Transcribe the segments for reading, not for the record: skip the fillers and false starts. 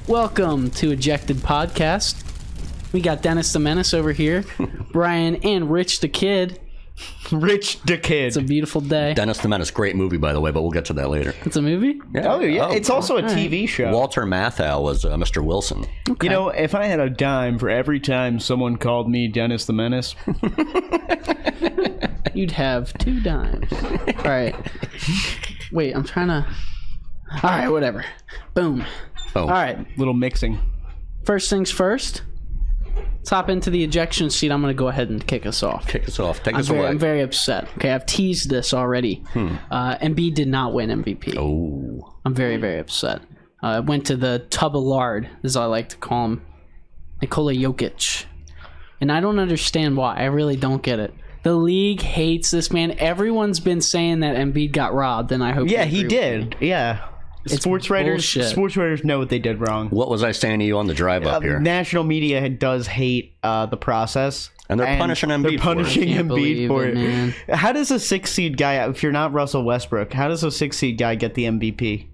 Welcome to Ejected Podcast. We got Dennis the Menace over here, Brian and Rich the Kid. Rich the Kid. It's a beautiful day. Dennis the Menace, great movie, by the way, but we'll get to that later. It's a movie? Yeah. Oh, yeah. It's also a TV show. Walter Matthau was Mr. Wilson. Okay. You know, if I had a dime for every time someone called me Dennis the Menace, You'd have 2 dimes. All right. Wait, I'm trying to... All right, whatever. Boom. Oh. All right. little mixing. First things first. Let's hop into the ejection seat. I'm going to go ahead and kick us off. Kick us off. Take us away. I'm very upset. Okay, I've teased this already. Embiid did not win MVP. Oh. I'm very, very upset. I went to the tub of lard, as I like to call him, Nikola Jokic. And I don't understand why. I really don't get it. The league hates this man. Everyone's been saying that Embiid got robbed, and I hope Yeah, you he agree with me. did. Yeah. It's Sports bullshit. writers know what they did wrong. What was I saying to you on the drive up here? National media does hate the process. And they're punishing Embiid They're punishing Can't Embiid believe for it, man. How does a 6 seed guy, if you're not Russell Westbrook, how does a 6 seed guy get the MVP?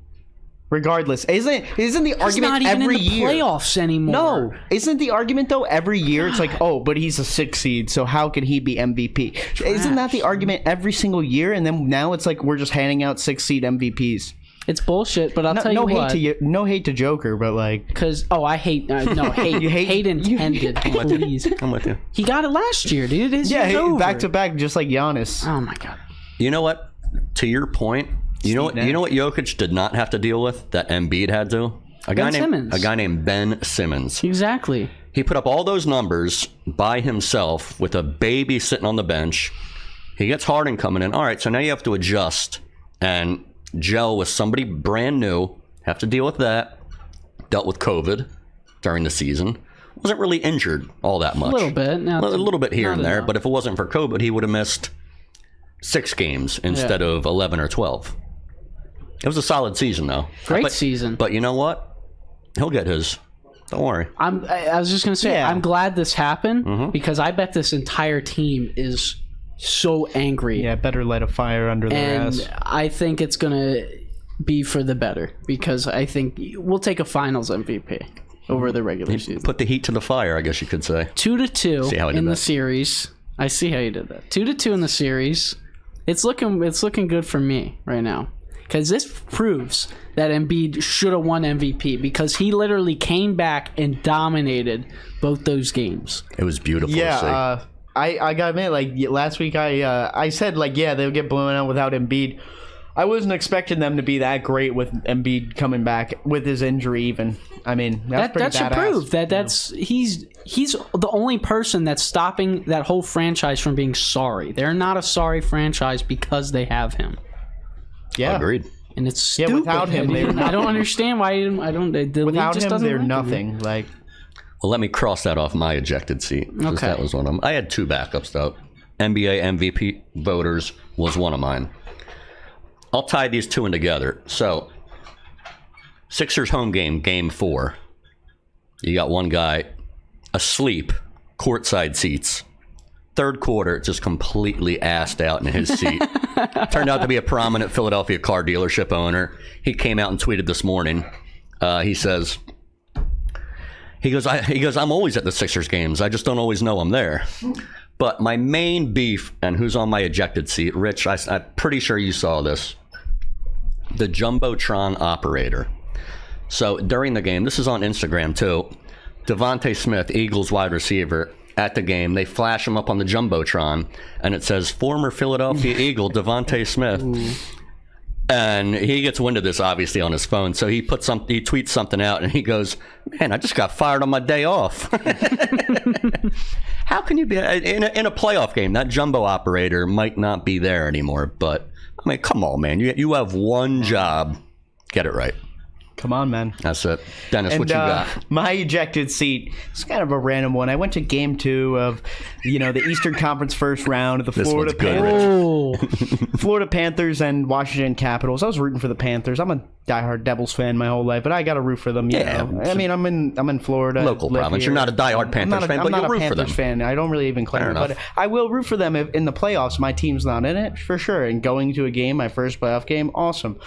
Regardless, isn't the argument He's not even every in the year? playoffs anymore. No, isn't the argument though every year? It's like, oh, but he's a 6 seed, so how can he be MVP? Isn't that the argument every single year? And then now it's like we're just handing out 6 seed MVPs. It's bullshit, but I'll tell you No what. no hate to Joker, but like, Because, I hate, no, hate, You hate- hate intended, please. I'm with you. He got it last year, dude. His year's over. back to back, just like Giannis. Oh, my God. You know what? To your point, you know what Jokic did not have to deal with that Embiid had to? A guy named Ben Simmons. Exactly. He put up all those numbers by himself with a baby sitting on the bench. He gets Harden coming in. All right, so now you have to adjust and gel with somebody brand new. Have to deal with that. Dealt with COVID during the season. Wasn't really injured all that much. A little bit. A little bit here and there, but if it wasn't for COVID, he would have missed 6 games instead of 11 or 12. It was a solid season, though. Great season. But you know what? He'll get his. Don't worry. I was just going to say, I'm glad this happened because I bet this entire team is so angry. Yeah, better light a fire under their ass. And I think it's going to be for the better because I think we'll take a finals MVP over the regular season. Put the heat to the fire, I guess you could say. 2-2 See how I did in the that? series. I see how you did that. 2-2 in the series. It's looking good for me right now. Because this proves that Embiid should have won MVP because he literally came back and dominated both those games. It was beautiful to see. I gotta admit, like last week, I said like, yeah, they'll get blown out without Embiid. I wasn't expecting them to be that great with Embiid coming back with his injury. Even I mean, that should prove that he's the only person that's stopping that whole franchise from being sorry. They're not a sorry franchise because they have him. Yeah, Agreed. And it's stupid. Yeah, without him, I don't understand why. Without him, they're nothing. Like, well, let me cross that off my ejected seat. Okay. That was one of them. I had 2 backups, though. NBA MVP voters was one of mine. I'll tie these 2 in together. So, Sixers home game, game 4. You got one guy asleep, courtside seats. Third quarter, just completely assed out in his seat. Turned out to be a prominent Philadelphia car dealership owner. He came out and tweeted this morning. He goes, I'm always at the Sixers games. I just don't always know I'm there. But my main beef, and who's on my ejected seat, Rich, I'm pretty sure you saw this. The Jumbotron operator. So during the game, this is on Instagram too, Devontae Smith, Eagles wide receiver, at the game, they flash him up on the Jumbotron, and it says, former Philadelphia Eagle Devontae Smith. Ooh. And he gets wind of this, obviously, on his phone. So he tweets something out, and he goes, man, I just got fired on my day off. How can you be in a playoff game? That jumbo operator might not be there anymore. But, I mean, come on, man. You have one job. Get it right. Come on, man. That's it. Dennis, what you got? My ejected seat, it's kind of a random one. I went to game 2 of, the Eastern Conference first round of the Florida Panthers and Washington Capitals. I was rooting for the Panthers. I'm a diehard Devils fan my whole life, but I got to root for them. You know? I mean, I'm in Florida. Local province. You're not a diehard Panthers fan, but you'll root for them. I'm not a Panthers fan. I don't really even claim it, but I will root for them if in the playoffs. My team's not in it, for sure. And going to a game, my first playoff game, awesome.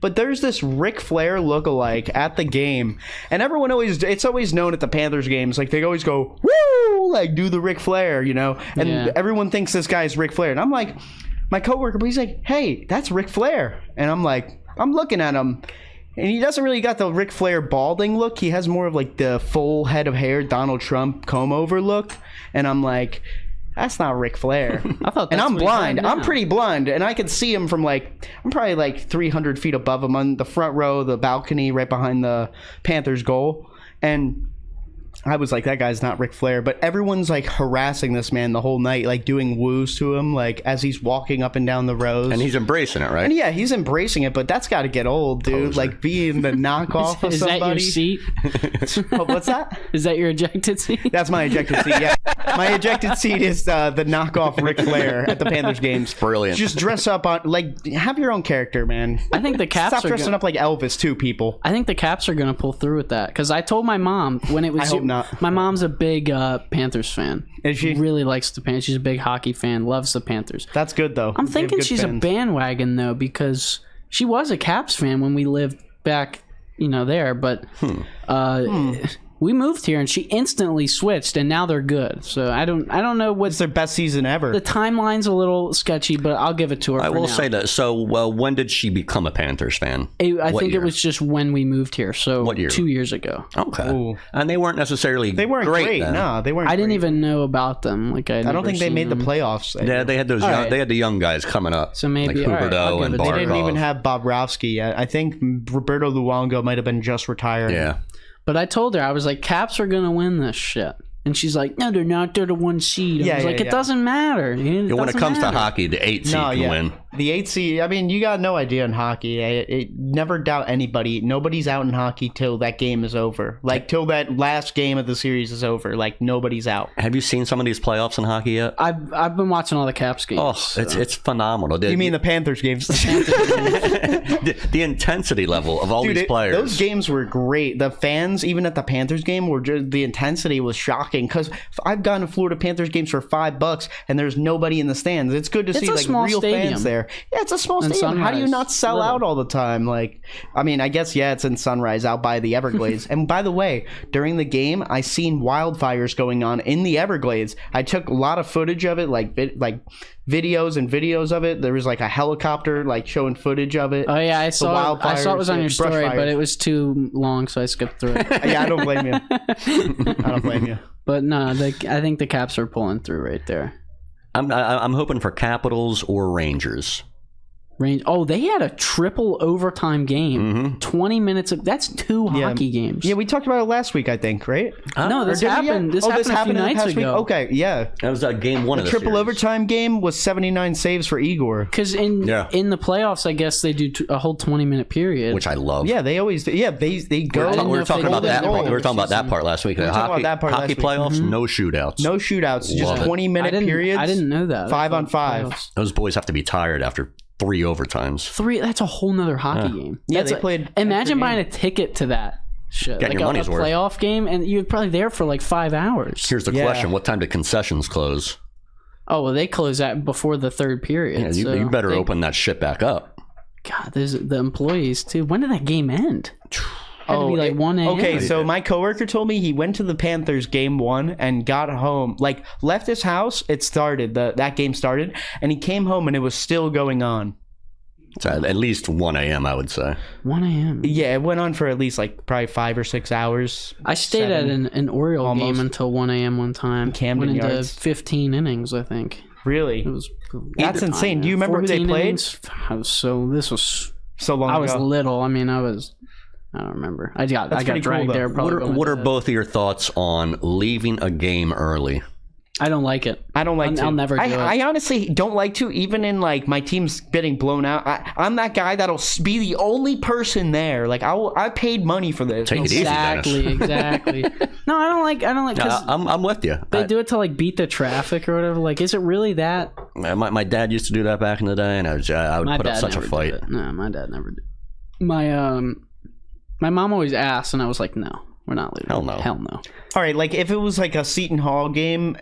but there's this Ric Flair lookalike at the game, and everyone it's always known at the Panthers games, like they always go woo, like do the Ric Flair, and everyone thinks this guy's Ric Flair, and I'm like, my coworker, but he's like, hey, that's Ric Flair, and I'm like, I'm looking at him. And he doesn't really got the Ric Flair balding look. He has more of like the full head of hair, Donald Trump comb over look. And I'm like, that's not Ric Flair. I thought and that's I'm what he blind. had I'm now. pretty blind. And I could see him from I'm probably like 300 feet above him on the front row, the balcony right behind the Panthers goal. And I was like, that guy's not Ric Flair, but everyone's like harassing this man the whole night, like doing woos to him, like as he's walking up and down the rows. And he's embracing it, right? And yeah, he's embracing it, but that's got to get old, dude. Poser. Like being the knockoff of Is somebody. that your seat? Oh, what's that? Is that your ejected seat? That's my ejected seat. Yeah, my ejected seat is the knockoff Ric Flair at the Panthers games. Brilliant. Just dress up on have your own character, man. I think the Caps Stop are dressing up like Elvis, too, people. I think the Caps are going to pull through with that because I told my mom when it was. I hope not. My mom's a big Panthers fan. Is she? Really likes the Panthers. She's a big hockey fan. Loves the Panthers. That's good though. I'm They have thinking good she's a fans. bandwagon though because she was a Caps fan when we lived back, there. But we moved here and she instantly switched, and now they're good. So I don't know It's what's their best season ever. the timeline's a little sketchy, but I'll give it to her. I for will now. say that. So, when did she become a Panthers fan? I What think year? it was just when we moved here. So What year? 2 years ago. Okay. Ooh. And they weren't necessarily They weren't great. then. No, they weren't. I didn't great. even know about them. Like I don't think they made the playoffs. Yeah, they had those. right. They had the young guys coming up. So maybe- like all right, I'll Huberdeau give and it to They Barkov. didn't even Barkov. have Bobrovsky yet. I think Roberto Luongo might have been just retiring. Yeah. But I told her, I was like, Caps are going to win this shit. And she's like, no, they're not. They're the 1 seed. I was like, it doesn't matter. Dude. When it doesn't comes matter. to hockey, the 8 seed No, can yeah. win. The 8 seed, I mean, you got no idea in hockey. Never doubt anybody. Nobody's out in hockey till that game is over. Like, till that last game of the series is over. Like, nobody's out. Have you seen some of these playoffs in hockey yet? I've been watching all the Caps games. Oh, so. it's phenomenal. You mean the Panthers games? the intensity level of all these players? Those games were great. The fans, even at the Panthers game, were just, the intensity was shocking. Because I've gone to Florida Panthers games for $5, and there's nobody in the stands. It's good to see a like small real stadium. fans there. Yeah, it's a small And stadium. How do you Sunrise, not sell little. out all the time? Like, I mean, I guess it's in Sunrise out by the Everglades. And by the way, during the game, I seen wildfires going on in the Everglades. I took a lot of footage of it, like videos of it. There was like a helicopter like showing footage of it. Oh, yeah, I saw it was on your brush story, fires. but it was too long, so I skipped through it. Yeah, I don't blame you. I don't blame you. But no, I think the Caps are pulling through right there. I'm hoping for Capitals or Rangers. They had a triple overtime game. Mm-hmm. 20 minutes of that's 2 hockey games. Yeah, we talked about it last week, I think, right? No, this Or did we happened. yet? This happened a few in the nights past week? ago. Okay, yeah. That was game one of the Triple series. overtime game was 79 saves for Igor. Because in the playoffs, I guess they do a whole 20-minute period. which I love. Yeah, they always they go. I didn't We know were if talking they about did that. that We regular were talking about that season. part last week. were talking about that part hockey last week. playoffs, no shootouts. No shootouts, just Love it. 20-minute periods. I didn't know that. 5 on 5. Playoffs. Those boys have to be tired after 3 overtimes. 3. That's a whole nother hockey game. Yeah, That's they played Imagine every buying a ticket to that shit, Getting like your a money's worth. playoff game, and you're probably there for like 5 hours. Here's the Yeah. question: what time do concessions close? Oh well, they close that before the third period. Yeah, so you better open that shit back up. God, there's the employees too. When did that game end? Had to be like 1 a.m. Okay, so my coworker told me he went to the Panthers game 1 and got home, like left his house. It started that game started, and he came home and it was still going on. It's at least 1 a.m. I would say. 1 a.m. Yeah, it went on for at least like probably 5 or 6 hours. I stayed at an Oriole Almost. game until 1 a.m. one time. Camden Went into Yards. 15 innings, I think. Really? It was. That's insane. Do you remember who they 14 played? innings. This was. So long I was ago. little. I mean, I don't remember. I got pretty cool, dragged though. there. Probably What are both of your thoughts on leaving a game early? I don't like it. I don't like to. I'll never do it. I honestly don't like to, even in like my team's getting blown out. I'm that guy that'll be the only person there. Like I paid money for this. Take it easy, Dennis. Exactly. No, I don't like. Cause I'm with you. they do it to like beat the traffic or whatever. Like, is it really that? My dad used to do that back in the day, and I would My put up dad such a never fight. did it. No, my dad never did. My mom always asked, and I was like, no, we're not leaving. Hell no. Hell no. All right, like if it was like a Seton Hall game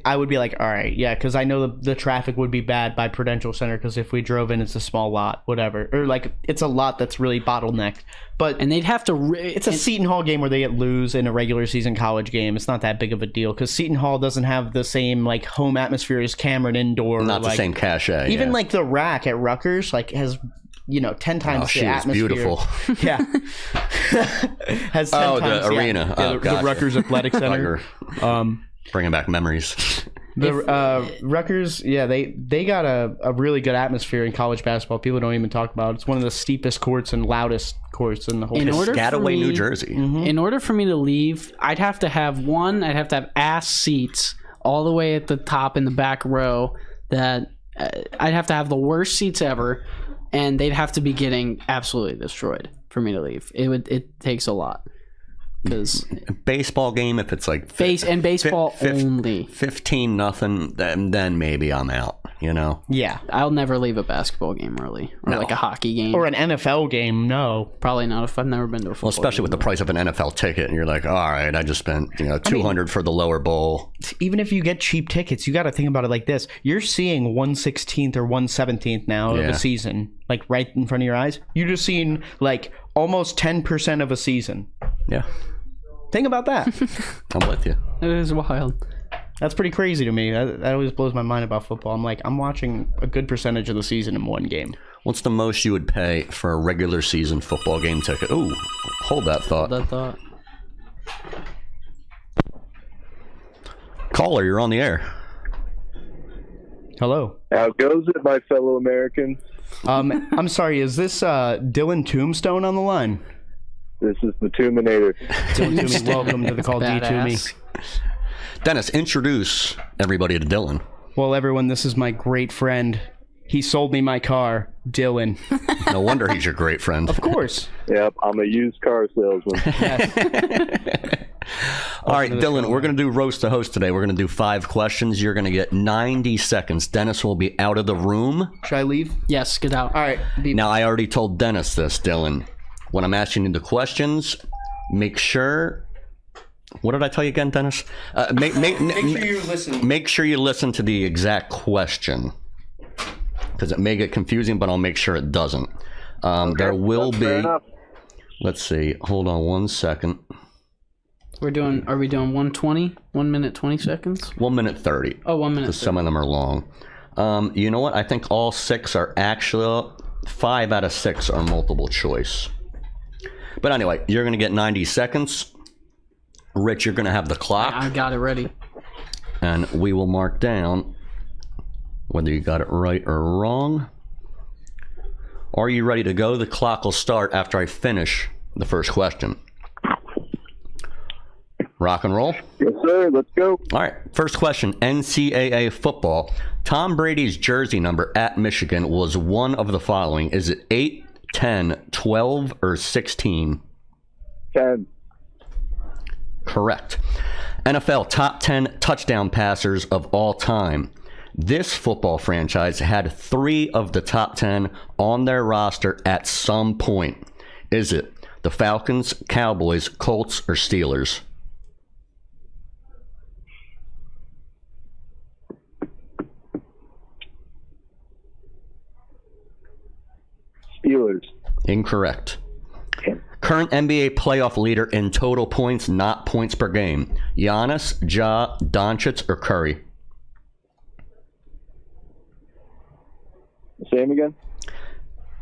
I would be like, all right, yeah, because I know the traffic would be bad by Prudential Center because if we drove in, it's a small lot, whatever, or like it's a lot that's really bottlenecked. But And they'd have to. it's a Seton Hall game where they lose in a regular season college game. It's not that big of a deal because Seton Hall doesn't have the same like home atmosphere as Cameron Indoor. Not like, the same cachet. Even like the rack at Rutgers like has 10 times the atmosphere. Beautiful. Yeah. Has 10 times the arena. the Gotcha. Rutgers Athletic Center. Bringing back memories. The Rutgers, yeah, they got a really good atmosphere in college basketball. People don't even talk about it. It's one of the steepest courts and loudest courts in the whole Piscataway, New Jersey. In order for me to leave, I'd have to have ass seats all the way at the top in the back row. That I'd have to have the worst seats ever, and they'd have to be getting absolutely destroyed for me to leave. It takes a lot. Because baseball game, if it's like baseball only 15-0, then maybe I'm out. Yeah, I'll never leave a basketball game early, or like a hockey game, or an NFL game. No, probably not if I've never been to a football. Well, especially with the price of an NFL ticket, and you're like, all right, I just spent $200 for the lower bowl. Even if you get cheap tickets, you got to think about it like this: you're seeing 1/16th or 1/17th now of a season, like right in front of your eyes. You're just seeing like almost 10% of a season. Yeah. Think about that. I'm with you. It is wild. That's pretty crazy to me. That always blows my mind about football. I'm like, I'm watching a good percentage of the season in one game. What's the most you would pay for a regular season football game ticket? Ooh, hold that thought. Caller, you're on the air. Hello. How goes it, my fellow Americans? I'm sorry, is this Dylan Tombstone on the line? This is the Tuminator. Dylan Toomey, welcome to the Call D Toomey. Dennis, introduce everybody to Dylan. Well, everyone, this is my great friend. He sold me my car, Dylan. No wonder he's your great friend. Of course. Yep, I'm a used car salesman. All right, Dylan, we're going to do roast the host today. We're going to do 5 questions. You're going to get 90 seconds. Dennis will be out of the room. Should I leave? Yes, get out. All right. Now, I already told Dennis this, Dylan. When I'm asking you the questions, make sure... What did I tell you again, Dennis? Make sure you listen. Make sure you listen to the exact question. Because it may get confusing, but I'll make sure it doesn't. There will be... Let's see. Hold on 1 second. Are we doing 1:20? 1 minute 20 seconds? 1 minute 30. Oh, 1 minute. Because some of them are long. You know what? I think all 6 are actually... 5 out of 6 are multiple choice. But anyway, you're going to get 90 seconds. Rich, you're going to have the clock. I got it ready. And we will mark down whether you got it right or wrong. Are you ready to go? The clock will start after I finish the first question. Rock and roll? Yes, sir. Let's go. All right. First question, NCAA football. Tom Brady's jersey number at Michigan was one of the following. Is it 8, 10, 12, or 16? 10. Correct. NFL top 10 touchdown passers of all time. This football franchise had 3 of the top 10 on their roster at some point. Is it the Falcons, Cowboys, Colts, or Steelers? Steelers. Incorrect. Current NBA playoff leader in total points, not points per game. Giannis, Ja, Doncic, or Curry? Same again?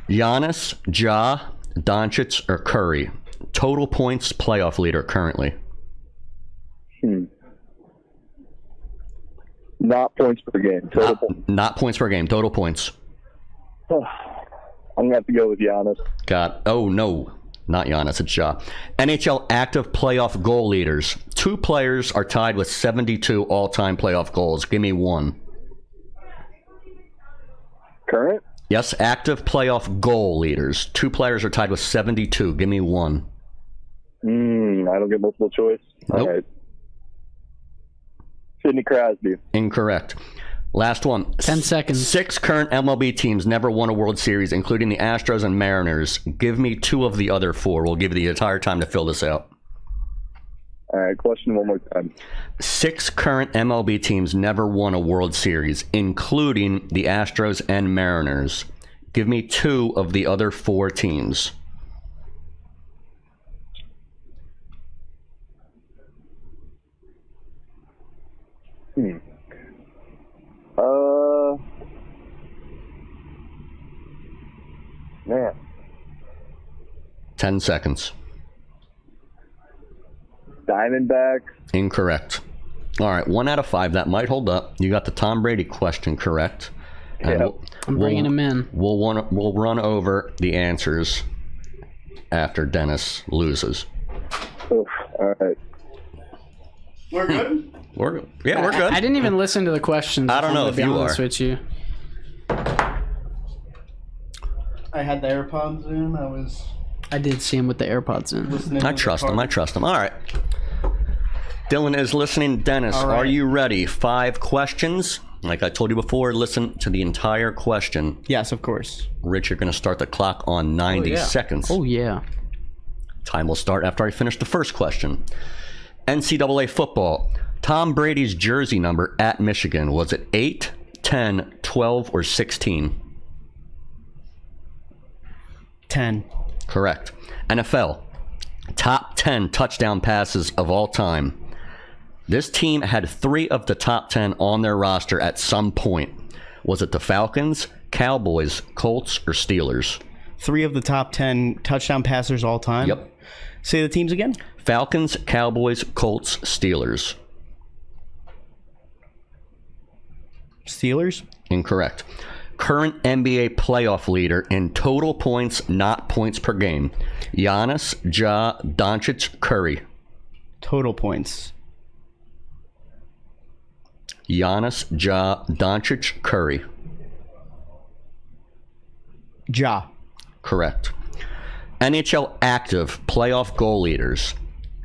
Giannis, Ja, Doncic, or Curry? Total points playoff leader currently. Not points per game. Total points. Not points per game. Total points. I'm going to have to go with Giannis. Oh, no. Not Giannis, it's Ja. NHL active playoff goal leaders. 2 players are tied with 72 all-time playoff goals. Give me one. Current? Yes, active playoff goal leaders. 2 players are tied with 72. Give me one. I don't get multiple choice. Nope. All right. Sidney Crosby. Incorrect. Last one. 10 seconds. 6 current MLB teams never won a World Series, including the Astros and Mariners. Give me 2 of the other 4. We'll give you the entire time to fill this out. All right, question one more time. 6 current MLB teams never won a World Series, including the Astros and Mariners. Give me 2 of the other 4 teams. Man. 10 seconds. Diamondbacks. Incorrect. All right, 1 out of 5. That might hold up. You got the Tom Brady question correct. And Yep. I'm bringing him in. We'll run over the answers after Dennis loses. Oof. All right. We're good? We're good. I didn't even listen to the questions. I don't know I'm if gonna be you honest are. with you. I had the AirPods in. I did see him with the AirPods in. listening. I trust him. All right. Dylan is listening. Dennis, All right. are you ready? 5 questions. Like I told you before, listen to the entire question. Yes, of course. Rich, you're going to start the clock on 90 seconds. Oh, yeah. Time will start after I finish the first question. NCAA football. Tom Brady's jersey number at Michigan, was it 8, 10, 12, or 16? 10. Correct. NFL. Top 10 touchdown passes of all time. This team had 3 of the top 10 on their roster at some point. Was it the Falcons, Cowboys, Colts, or Steelers? 3 of the top 10 touchdown passers all time? Yep. Say the teams again? Falcons, Cowboys, Colts, Steelers. Steelers? Incorrect. Current NBA playoff leader in total points, not points per game. Giannis, Ja, Doncic, Curry. Total points. Giannis, Ja, Doncic, Curry. Ja. Correct. NHL active playoff goal leaders.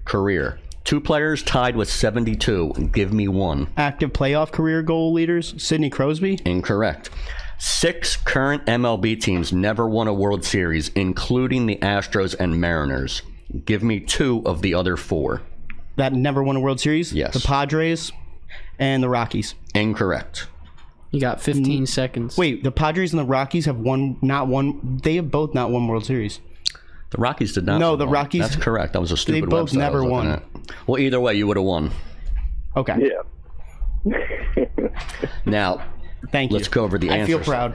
Career. 2 players tied with 72. Give me 1. Active playoff career goal leaders. Sidney Crosby? Incorrect. 6 current MLB teams never won a World Series, including the Astros and Mariners. Give me 2 of the other 4. That never won a World Series? Yes. The Padres and the Rockies. Incorrect. You got 15 seconds. Wait, the Padres and the Rockies have they have both not won World Series. The Rockies did not. No, win the one. Rockies- That's correct. That was a stupid they both website I never was looking won. at. Well, either way, you would have won. Okay. Yeah. Now, Thank you. let's go over the I feel answers. proud.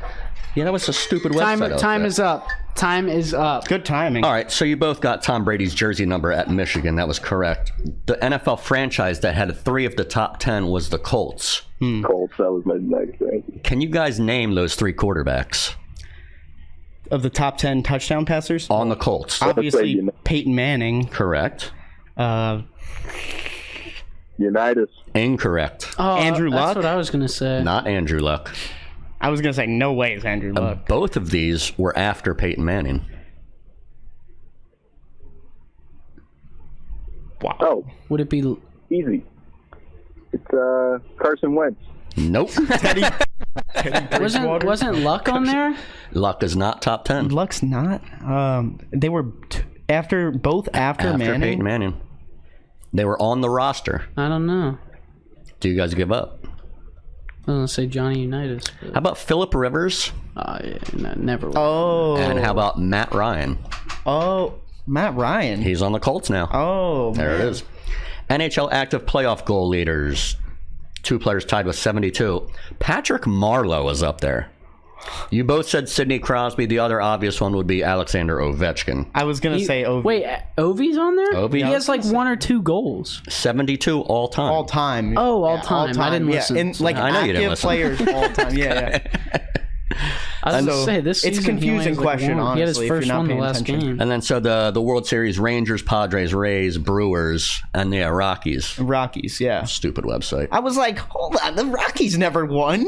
Yeah, that was a stupid website. I was Time at. is up. Time is up. Good timing. All right, so you both got Tom Brady's jersey number at Michigan. That was correct. The NFL franchise that had 3 of the top 10 was the Colts. Colts, that was my next thing. Can you guys name those 3 quarterbacks Of the top 10 touchdown passers? on the Colts? Obviously, you know. Peyton Manning. Correct. Unitas. Incorrect. Oh, Andrew that's Luck? what I was going to say. Not Andrew Luck. I was going to say, no way it's Andrew Luck. Both of these were after Peyton Manning. Wow. Oh, Would it be... easy. It's Carson Wentz. Nope. Wasn't Luck on there? Luck is not top 10. Luck's not. They were after After Manning. Peyton Manning. They were on the roster. I don't know. Do you guys give up? I was going to say Johnny Unitas. How about Phillip Rivers? Yeah, never. Oh. And how about Matt Ryan? Oh, Matt Ryan. He's on the Colts now. Oh, There it is. NHL active playoff goal leaders. 2 players tied with 72. Patrick Marleau is up there. You both said Sidney Crosby. The other obvious one would be Alexander Ovechkin. I was gonna say Ovi. Wait, Ovi's on there? Ovi? He Yeah. has like 1 or 2 goals. 72 all time. all time. Oh, all time. I didn't yeah. listen. And like I know you didn't active listen. players all time. Yeah. I was going to So, say, this it's a season he only confusing has, question, 1. He had his honestly, if you're first not one the paying last attention. game. And then so the World Series, Rangers, Padres, Rays, Brewers, and the Rockies. Rockies. Yeah. Stupid website. I was like, hold on, the Rockies never won.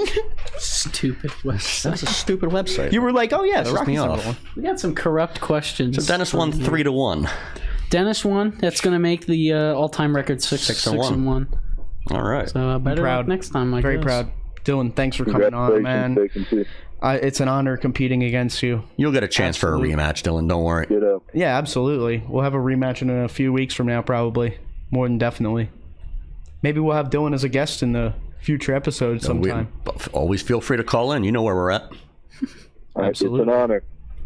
Stupid website. That's a stupid website. You were like, oh yeah, the Pisses me Rockies never off. won. We got some corrupt questions. So Dennis won 3-1. Dennis won. That's going to make the all-time record 6-1. All right. So better proud. luck next time, I Very guess. proud. Dylan, thanks for coming on, man. Congratulations, It's an honor competing against you. You'll get a chance for a rematch, Dylan. Don't worry. Ditto. Yeah, absolutely. We'll have a rematch in a few weeks from now, probably. More than definitely. Maybe we'll have Dylan as a guest in the future episode sometime. Always feel free to call in. You know where we're at. All right, Absolutely. it's an honor.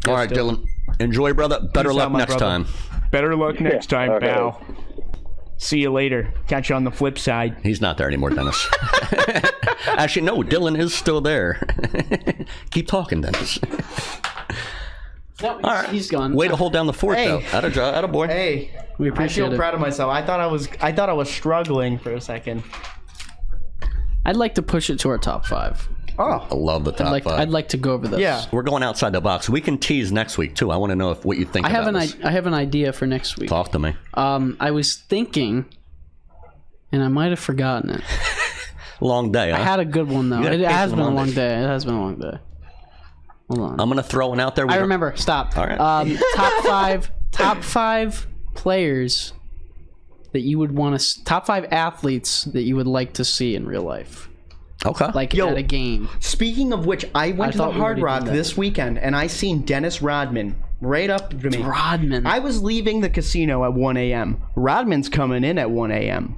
All right, Dylan. Enjoy, brother. Better Peace luck out, my next brother. time. Better luck next time, all right. pal. See you later. Catch you on the flip side. He's not there anymore, Dennis. Actually, no, Dylan is still there. Keep talking, Dennis. No, he's gone. Way to hold down the fort, Hey. though. Atta boy. Hey, We I appreciate feel it. proud of myself. I thought I was struggling for a second. I'd like to push it to our top 5. Oh, I love the top 5. I'd like to go over this. yeah. We're going outside the box. We can tease next week, too. I want to know what you think I have about an this. I have an idea for next week. Talk to me. I was thinking, and I might have forgotten it. Long day, huh? I had a good one though. gotta It take has the been a long Mondays. day. It has been a long day. Hold on. I'm going to throw one out there. I remember. Stop. All right. Top five players that you would want to. Top 5 athletes that you would like to see in real life, Okay. like Yo. at a game. Speaking of which, I went to the thought we Hard already Rock did that. this weekend, and I seen Dennis Rodman right up to me. Rodman. I was leaving the casino at 1 a.m. Rodman's coming in at 1 a.m.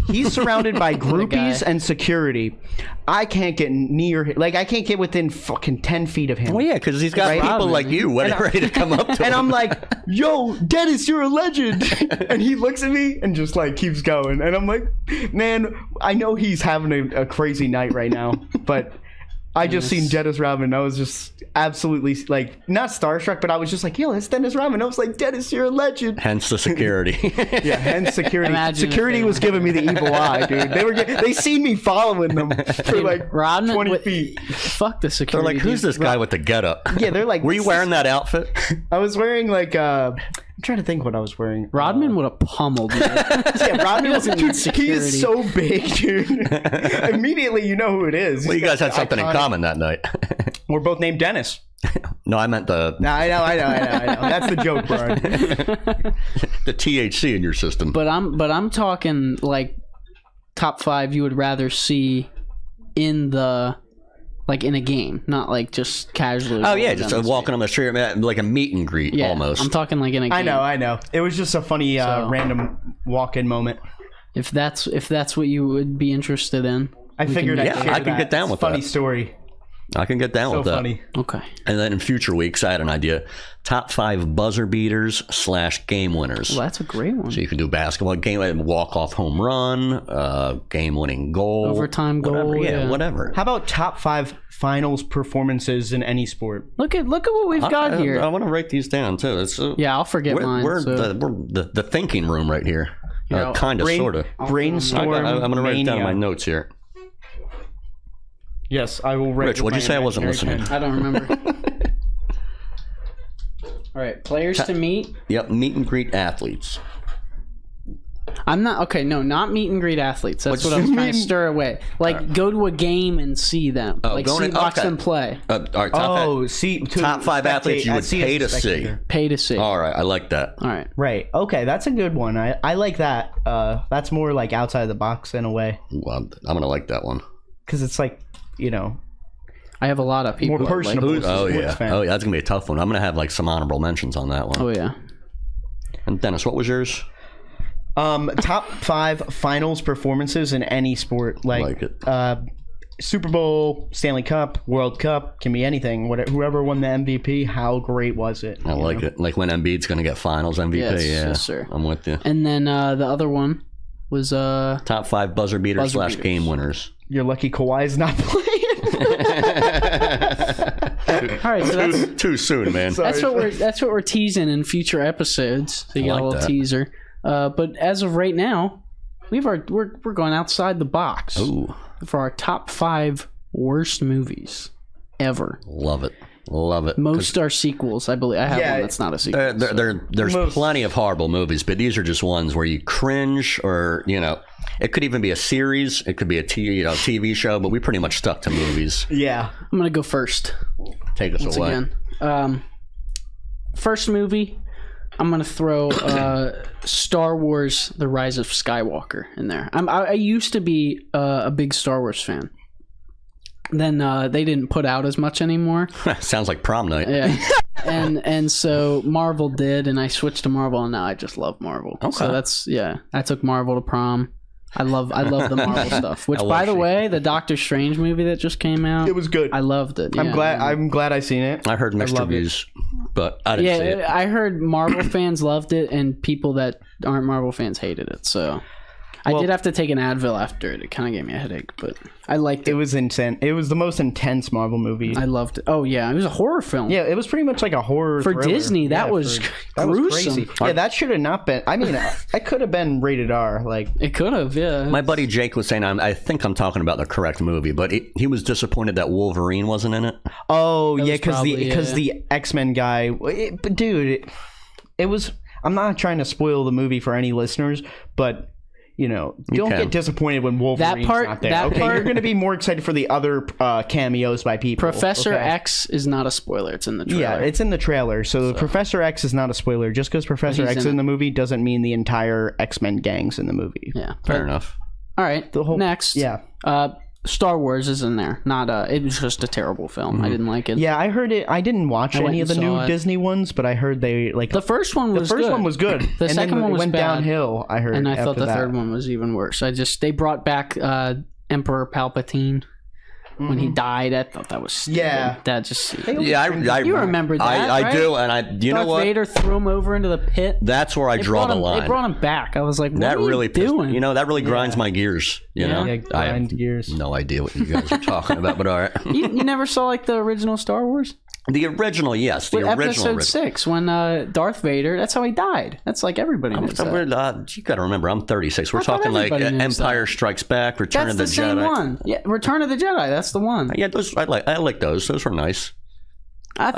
He's surrounded by groupies guy. and security. I can't get near him. Like, I can't get within fucking 10 feet of him. Well, yeah, because he's got Right. people Rodman. like you ready to come up to him. And I'm like, yo, Dennis, you're a legend. And he looks at me and just like keeps going. And I'm like, man, I know he's having a crazy night right now, but I just seen Dennis Rodman. I was just absolutely like, not starstruck, but I was just like, yo, that's Dennis Rodman. I was like, Dennis, you're a legend. Hence the security. Yeah, hence security. Imagine if Security they was were- giving me the evil eye, dude. They seen me following them for like Rodman 20 with- feet. Fuck the They're security. like, who's dude. this guy with the getup? Yeah, they're like, Were you wearing that outfit? I was wearing like, I'm trying to think what I was wearing. Rodman would have pummeled me. Yeah, Rodman was, doesn't need dude, he security. is so big, dude. Immediately, you know who it is. Well, you guys had something in Iconic. common that night. We're both named Dennis. No, I meant the No, I know. That's the joke, bro. the THC in your system. But I'm talking like top 5 you would rather see in the like in a game, not like just casually. Oh yeah, rolling just down the walking on the street, like a meet and greet street. Yeah, almost. I'm talking like in a game. I know. It was just a funny random walk-in moment. If that's what you would be interested in. I figured can- I'd Yeah, share I can that. get down It's a with funny that. story. I can get down So with that. funny. Okay. And then in future weeks, I had an idea: top 5 buzzer beaters / game winners. Well, that's a great one. So you can do basketball game, walk off home run, game winning goal, Overtime goal, whatever. yeah. Whatever. How about top 5 finals performances in any sport? Look at what we've got I here. want to write these down too. It's, Yeah, I'll forget mine. We're so. the thinking room right here. know, Kind of, sort of. Brainstorm. I'm going to write it down in my mania. notes here. Yes, I will write. Rich, with what'd you my say? I wasn't imaginary listening. I don't remember. All right, players to meet. Yep, meet and greet athletes. I'm not okay. No, not meet and greet athletes. That's What's- what I was trying to stir away. Like, go to a game and see them. Oh, like, going watch okay. them play. All right, Oh, see, top 5 athletes you would pay to see. Pay to see. All right, I like that. All right. Right. Okay, that's a good one. I like that. That's more like outside the box in a way, Well, I'm going to like that one. because it's like, you know, I have a lot of people. more that like- personable. Oh sports yeah, fan. oh yeah, that's gonna be a tough one. I'm gonna have like some honorable mentions on that one. Oh yeah. And Dennis, what was yours? Top 5 finals performances in any sport, Like it. Super Bowl, Stanley Cup, World Cup, can be anything. Whatever, whoever won the MVP, how great was it? I like it. Like when Embiid's gonna get Finals MVP. Yes, yeah, yes, sir. I'm with you. And then the other one was Top 5 buzzer beaters Buzzer / game winners. You're lucky Kawhi's not playing. all right. So that's Too soon, man. that's what we're teasing in future episodes. So you got like a little that. teaser. But as of right now, we're going outside the box Ooh, for our top 5 worst movies ever. love it. Love it. Most are sequels, I believe. I have Yeah, one that's not a sequel. There's Most. plenty of horrible movies, but these are just ones where you cringe, or it could even be a series. It could be a TV show, but we pretty much stuck to movies. Yeah. I'm gonna go first. Take us away. Again, first movie. I'm gonna throw Star Wars: The Rise of Skywalker in there. I used to be a big Star Wars fan. then they didn't put out as much anymore. Sounds like prom night. Yeah. and so Marvel did, and I switched to Marvel, and now I just love Marvel. Okay. So that's I took Marvel to prom. I love the Marvel stuff. Which, by the way, the Doctor Strange movie that just came out, It was good. I loved it. I'm yeah. glad I seen it. I heard mixed love reviews, but I didn't see it. I heard Marvel fans loved it, and people that aren't Marvel fans hated it. So I did have to take an Advil after it. It kind of gave me a headache, but I liked it. It was intense. It was the most intense Marvel movie. I loved it. Oh yeah, it was a horror film. Yeah, it was pretty much like a horror For thriller. Disney, that Yeah, was that was gruesome. crazy. Yeah, that should have not been. I mean, it could have been rated R. Like, It could have, yeah. My buddy Jake was saying, I think I'm talking about the correct movie, but he was disappointed that Wolverine wasn't in it. oh That yeah, was because probably, the X-Men guy. But dude, it was. I'm not trying to spoil the movie for any listeners, but. Don't can. get disappointed when Wolverine's not there. Okay, you're going to be more excited for the other cameos by people. Professor okay? X is not a spoiler. It's in the trailer. Yeah, it's in the trailer. So Professor X is not a spoiler. Just because Professor He's X is in in the movie doesn't mean the entire X-Men gang's in the movie. Yeah. Fair enough. All right. The whole- Next. yeah. Star Wars is in there. Not it was just a terrible film. I didn't like it. Yeah, I heard it. I didn't watch I went any of the and new saw it. Disney ones, but I heard they like The first one was good. one was good. The and second then one it was went bad. downhill. I heard, And I thought after the that. third one was even worse. They brought back Emperor Palpatine when he died. I thought that was stupid. Yeah. That just Yeah, I You remember that, I right? do, and you know Darth what? Vader threw him over into the pit. That's where I draw the line. They brought him back. I was like, what That are really you pissed doing? me. That really grinds my gears. You Yeah. know, Yeah, I have grind gears. no idea what you guys are talking about, but all right. You never saw like the original Star Wars? The original, yes, the With original. episode 6 when Darth Vader, that's how he died. That's like everybody knows that. You got to remember, I'm 36. We're I thought talking like everybody knows Empire that. Strikes Back, Return That's of the, the same Jedi. one. Yeah, Return of the Jedi. That's the one. Yeah, those I like those. Those were nice. I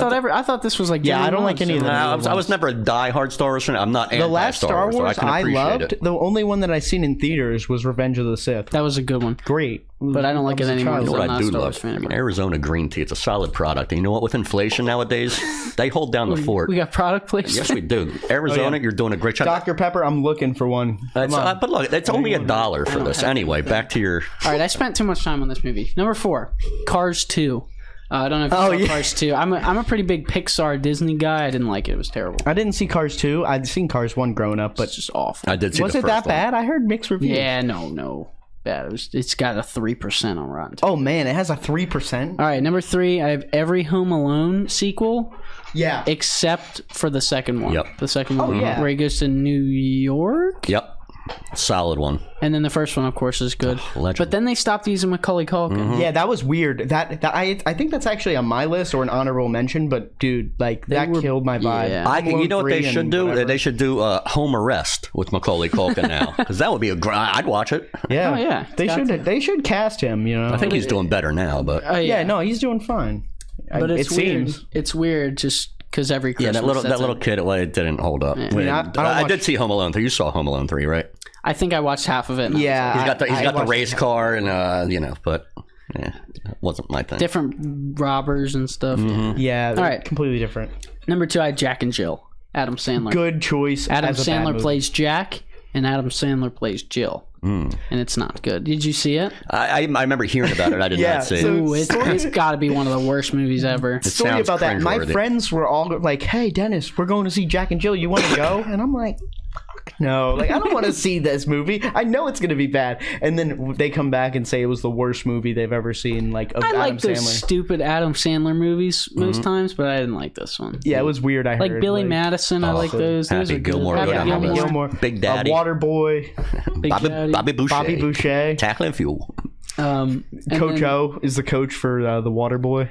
thought this was like Yeah, I General don't like any of Mills. them. I was never a die-hard Star Wars fan. I'm not The last Star so Wars can I appreciate loved. it. The only one that I seen in theaters was Revenge of the Sith. That was a good one, Great, but I don't like it anymore. You know what I'm I not a do Star love? Wars fan I mean, anymore. Arizona green tea. It's a solid product. And you know what? With inflation nowadays, they hold down the fort. We got product placement. Yes, we do. Arizona, you're doing a great job. Dr. Pepper. I'm looking for one. Come on. But look, it's only $1 for this. Anyway, back to your... All right, I spent too much time on this movie. Number 4, Cars 2. I don't know if you saw Cars 2. I'm a pretty big Pixar Disney guy. I didn't like it. It was terrible. I didn't see Cars 2. I'd seen Cars 1 growing up, but It's just awful. I did see was the it first that one. bad? I heard mixed reviews. Yeah, no. Bad. It's got a 3% on Rotten Tomatoes. Oh man, it has a 3%. All right, number 3, I have every Home Alone sequel Yeah. except for the second one. Yep. The second one yeah. where he goes to New York. Yep. Solid one. And then the first one, of course, is good. Legend. But then they stopped using Macaulay Culkin. Yeah, that was weird. That I think that's actually on my list or an honorable mention. But dude, like that killed my vibe. Yeah. You know what they 3 should and do? whatever. They should do Home Arrest with Macaulay Culkin now, because that would be I'd watch it. Yeah, Oh, yeah. They Got should. to. They should cast him. You know. I think he's doing better now, but yeah, no, he's doing fine. But it's it weird. seems. It's weird just because every yeah, Christmas. that little kid, it didn't hold up. mean, I don't I watch- did see Home Alone 3. You saw Home Alone 3, right? I think I watched half of it. and I was Yeah, He's got the I watched race car and but yeah, it wasn't my thing. like, different robbers and stuff. Yeah, All right. completely different. Number 2, I had Jack and Jill. Adam Sandler. Good choice. Adam as a bad Sandler movie. plays Jack, and Adam Sandler plays Jill. And it's not good. Did you see it? I remember hearing about it. I did Yeah, not see it. so- Ooh, it's got to be one of the worst movies ever. Story sounds about that. My cringeworthy. friends were all like, "Hey, Dennis, we're going to see Jack and Jill. You want to go?" And I'm like, "Fuck no! Like, I don't want to see this movie. I know it's going to be bad." And then they come back and say it was the worst movie they've ever seen. Like, of I Adam like those Sandler. stupid Adam Sandler movies most times, but I didn't like this one. Yeah, it was weird. I Like heard Billy Madison, I like those. Those Happy are good. Gilmore, Happy good on my Gilmore. list. Gilmore, Big Daddy. Waterboy, Big Daddy. Bobby Boucher. Bobby Boucher. Tackling Fuel. And Coach then, O is the coach for the Waterboy.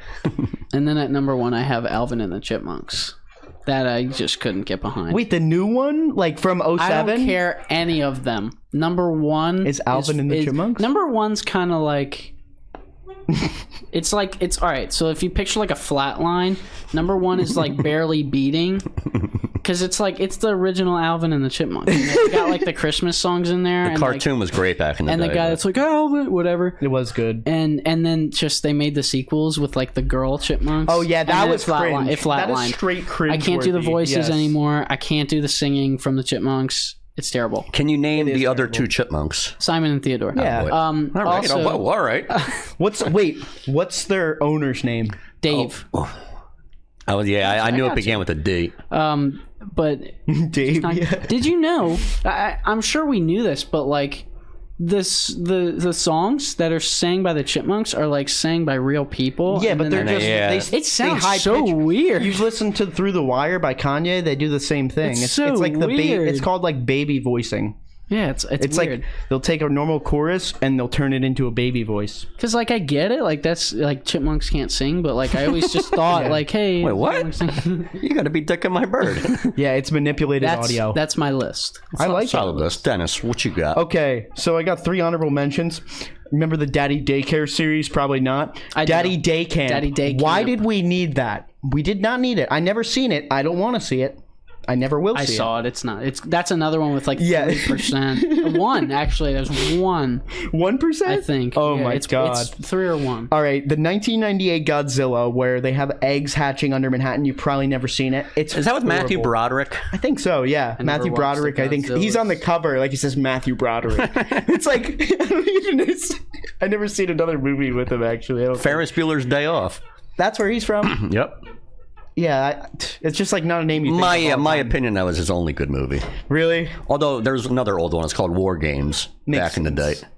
and then at number 1, I have Alvin and the Chipmunks. That I just couldn't get behind. Wait, the new one, like from 07? I don't care any of them. Number 1 Is Alvin and the Chipmunks? Number 1's kind of like it's all right. So if you picture like a flat line, number 1 is like barely beating because it's the original Alvin and the Chipmunks. You know, they got like the Christmas songs in there. The and cartoon was great back in the and day. the guy that's like Alvin, whatever. It was good. And then just they made the sequels with like the girl chipmunks. Oh yeah, And that then was cringe. It That is flatlined. straight cringe. I can't do the voices yes. anymore. I can't do the singing from the chipmunks. It's terrible. Can you name the other two chipmunks? Simon and Theodore. Yeah. All right. Also, all right. What's their owner's name? Dave. Oh yeah, I knew it began with a D. But Dave. did you know? I'm sure we knew this, but like the songs that are sang by the Chipmunks are like sang by real people. Yeah, and but then they're just it sounds so weird. You've listened to "Through the Wire" by Kanye. They do the same thing. It's so like weird. It's called like baby voicing. Yeah, it's It's weird. like they'll take a normal chorus and they'll turn it into a baby voice. Because like I get it, like that's like Chipmunks can't sing, but like I always just thought like, hey, Wait, what? Chipmunks sing. You got to be dicking my bird. Yeah, it's manipulated audio. That's my list. I like Solid list. Dennis, what you got? Okay, so I got 3 honorable mentions. Remember the Daddy Daycare series? Probably not. I do. Daddy Day Camp. Daddy Day Why Camp. did we need that? We did not need it. I never seen it. I don't want to see it. I never will see I saw it. It's not. That's another one with like 3%. One actually. There's one. 1%? I think. Oh Yeah, my god. It's 3 or 1. All right, the 1998 Godzilla, where they have eggs hatching under Manhattan. You've probably never seen it. Is that with Matthew horrible. Broderick? I think so. Yeah, never Matthew watched Broderick. the I think he's Godzillas. on the cover, like he says Matthew Broderick. It's like I don't even. I never seen another movie with him actually. I don't think. Ferris Bueller's Day Off. That's where he's from. Yep. Yeah, it's just like not a name you think of all the My time. opinion, that was his only good movie. Really? Although there's another old one. It's called War Games. Makes back in the day. sense.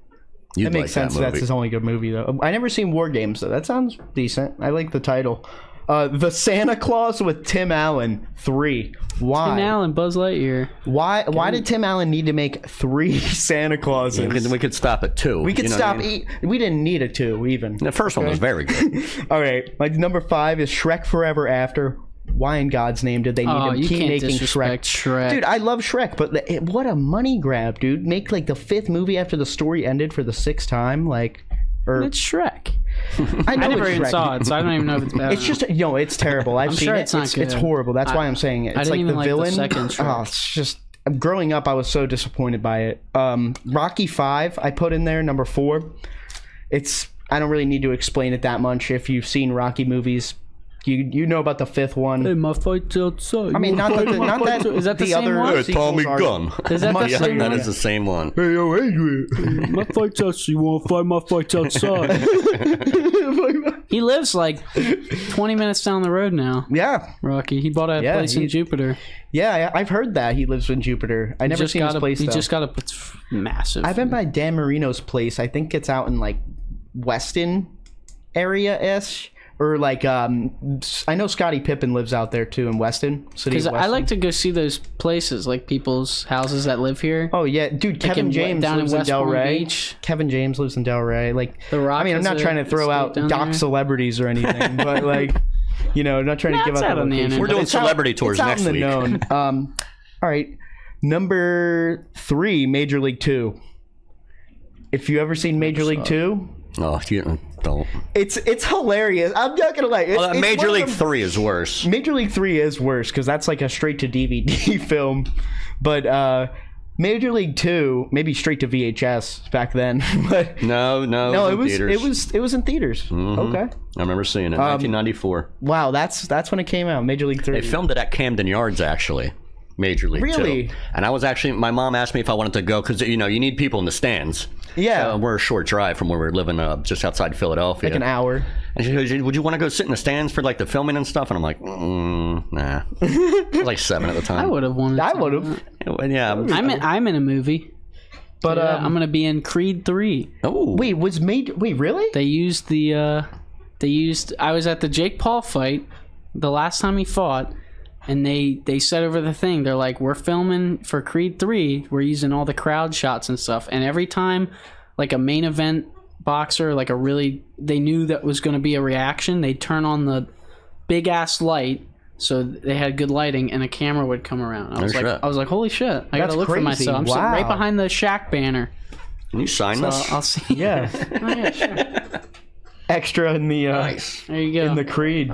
You'd It makes like sense. that That's movie. his only good movie though. I never seen War Games though. That sounds decent. I like the title. The Santa Claus with Tim Allen 3. Why? Tim Allen, Buzz Lightyear. Why did Tim Allen need to make 3 Santa Clauses? We could stop at 2. We could you know stop. what I mean? We didn't need a 2 even. The first one was very good. All right, like number 5 is Shrek Forever After. Why in God's name did they need Oh, to you keep can't making disrespect Shrek. Dude, I love Shrek, but what a money grab, dude. Make like the 5th movie after the story ended for the 6th time, like. Or It's Shrek. I know I never it's even Shrek. saw it, so I don't even know if it's bad. It's just it's terrible. I've seen sure it. it's not It's good. horrible. That's why I'm saying it. I It's didn't like even the like the villain. second Shrek. Oh, it's just growing up, I was so disappointed by it. Rocky 5, I put in there number 4. I don't really need to explain it that much. If you've seen Rocky movies, you know about the 5th one. Hey, my fight's outside. I mean, not that Is that the same other one? Hey, Tommy sequels are- Gunn. Is that the Yeah, same that one? is the same one. Hey, yo, Adrian. My fight's outside. You want to fight? My fight's outside. He lives like 20 minutes down the road now. Yeah, Rocky. He bought a place in Jupiter. yeah, I've heard that he lives in Jupiter. I never seen his place He though. just got a massive. I've been by Dan Marino's place. I think it's out in like Weston area-ish. Or like, I know Scottie Pippen lives out there too in Weston. Because I like to go see those places, like people's houses that live here. Oh yeah, dude, Kevin in- James down in lives in West Del Palm Rey. Beach. Kevin James lives in Del Rey. Like, The Rock I mean, I'm has not trying to throw estate out down doc there. celebrities or anything, but like, I'm not trying to give it's out out the on the location. internet. We're but doing it's out- celebrity tours it's out next in the week. known. All right, number 3, Major League 2. If you ever seen Major League 2, Oh, you don't. it's hilarious. I'm not gonna lie. It's Major one of League the- 3 is worse. Major League 3 is worse because that's like a straight to DVD film, but Major League 2 maybe straight to VHS back then. But No, it was theaters. it was in theaters. Okay, I remember seeing it. 1994. wow, that's when it came out. Major League 3. They filmed it at Camden Yards, actually. Major League Really? 2. And I was actually, my mom asked me if I wanted to go because you need people in the stands. Yeah, We're a short drive from where we're living, just outside Philadelphia. like an hour. And she goes, would you want to go sit in the stands for like the filming and stuff? And I'm like, nah. I was like 7 at the time. I would have wanted. I to. would have, Yeah. I'm in a movie. but Yeah, I'm gonna be in Creed 3. Oh. wait, really? They used the. I was at the Jake Paul fight, the last time he fought, and they said over the thing, they're like, we're filming for Creed 3, we're using all the crowd shots and stuff, and every time like a main event boxer, like they knew that was going to be a reaction, they'd turn on the big ass light, so they had good lighting, and a camera would come around. I was like, holy shit, I That's gotta look crazy. for myself. I'm sitting Wow. right behind the Shaq banner. Can you sign So this? I'll see. Yeah, Oh, yeah, sure. extra in the Nice. There you go. in the Creed.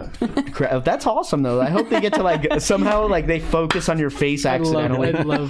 That's awesome though. I hope they get to like somehow like they focus on your face accidentally. I love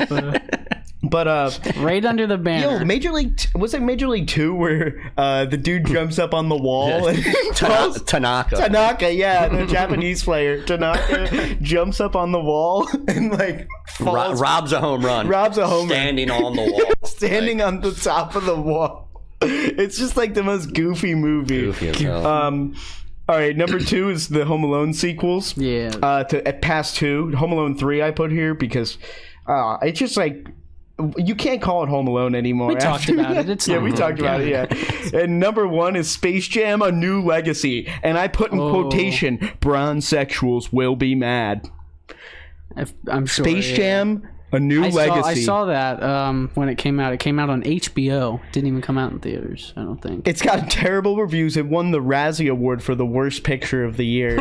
But right under the banner. Yo, was it Major League 2 where the dude jumps up on the wall and Tanaka, yeah, the Japanese player. Tanaka jumps up on the wall and like falls, robs a home run. Standing on the wall. Standing on the top of the wall. It's just like the most goofy movie. Goofy as hell. All right, number 2 is the Home Alone sequels. Yeah. At past 2, Home Alone 3 I put here because it's just like you can't call it Home Alone anymore. We talked about it. It's we talked about it. Yeah. And number 1 is Space Jam: A New Legacy, and I put in quotation: "Bronzexuals will be mad." I'm sure. Space Jam: A New Legacy. I saw that when it came out. It came out on HBO. It didn't even come out in theaters, I don't think. It's got terrible reviews. It won the Razzie Award for the worst picture of the year.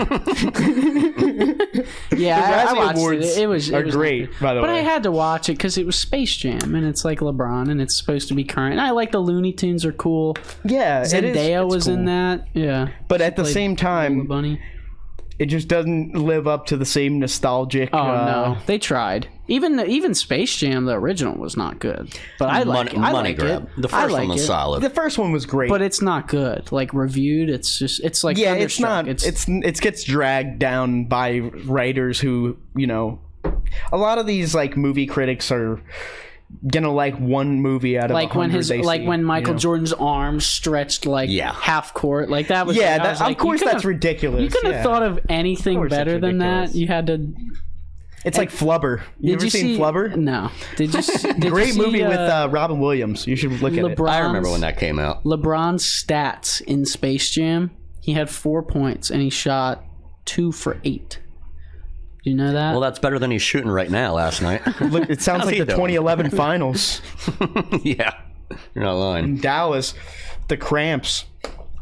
Yeah, I watched Awards it. It was great, by the way. But I had to watch it because it was Space Jam, and it's like LeBron, and it's supposed to be current. And I like the Looney Tunes are cool. Yeah, Zendaya was cool. in that. Yeah, but at the same time, Bunny. It just doesn't live up to the same nostalgic. Oh no, they tried. Even Space Jam, the original, was not good. But I like it. I like it. The first one was solid. The first one was great, but it's not good. Like reviewed, it's like it's not. It gets dragged down by writers who a lot of these like movie critics are gonna like one movie out of like 100 when Michael Jordan's arms stretched like half court, like that was of course that's ridiculous. You couldn't have thought of anything better than that. You had to. It's like Flubber. You ever seen Flubber? No. Did you? Great movie with Robin Williams. You should look at it. I remember when that came out. LeBron's stats in Space Jam: he had 4 points and he shot 2 for 8. You know that? Well, that's better than he's shooting right now. Last night. Look, it sounds like the 2011 finals. Yeah, you're not lying. In Dallas, the cramps.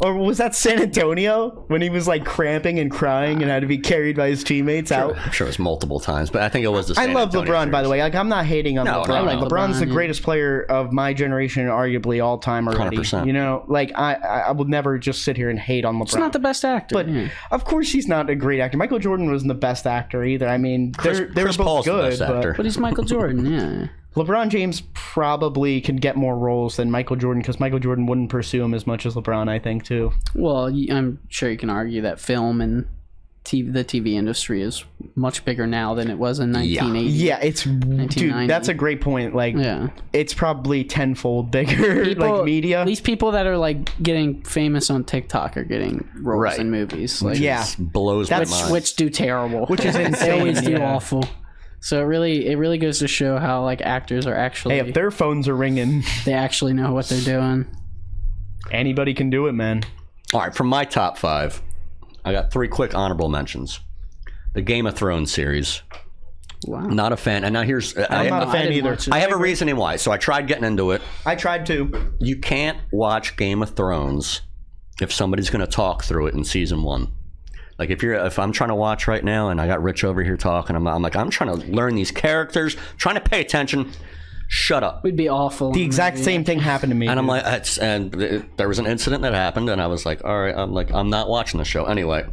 Or was that San Antonio when he was like cramping and crying and had to be carried by his teammates out? I'm sure it was multiple times, but I think it was the San I love Antonio LeBron, series. by the way. Like, I'm not hating on LeBron. No, Like, LeBron's the greatest player of my generation, arguably all time already. 100%. Like I would never just sit here and hate on LeBron. He's not the best actor. But of course he's not a great actor. Michael Jordan wasn't the best actor either. I mean, they're both Paul's good, the best actor. But he's Michael Jordan, yeah. LeBron James probably can get more roles than Michael Jordan because Michael Jordan wouldn't pursue him as much as LeBron, I think, too. Well, I'm sure you can argue that film and the TV industry is much bigger now than it was in 1980. Yeah, dude, that's a great point. Like, it's probably tenfold bigger, like media. These people that are like getting famous on TikTok are getting roles in movies. Like, blows my mind. Which do terrible. Which is insane. They always do awful. So it really goes to show how like actors are actually. Hey, if their phones are ringing, they actually know what they're doing. Anybody can do it, man. All right, from my top 5, I got 3 quick honorable mentions. The Game of Thrones series. Wow. Not a fan. And now here's... I'm not a fan either. I have a reasoning why. So I tried getting into it. I tried to. You can't watch Game of Thrones if somebody's going to talk through it in season 1. Like if I'm trying to watch right now and I got Rich over here talking, I'm like, I'm trying to learn these characters, trying to pay attention. Shut up. We'd be awful. The exact same thing happened to me. And I'm like, there was an incident that happened, and I was like, all right, I'm not watching the show. Anyway,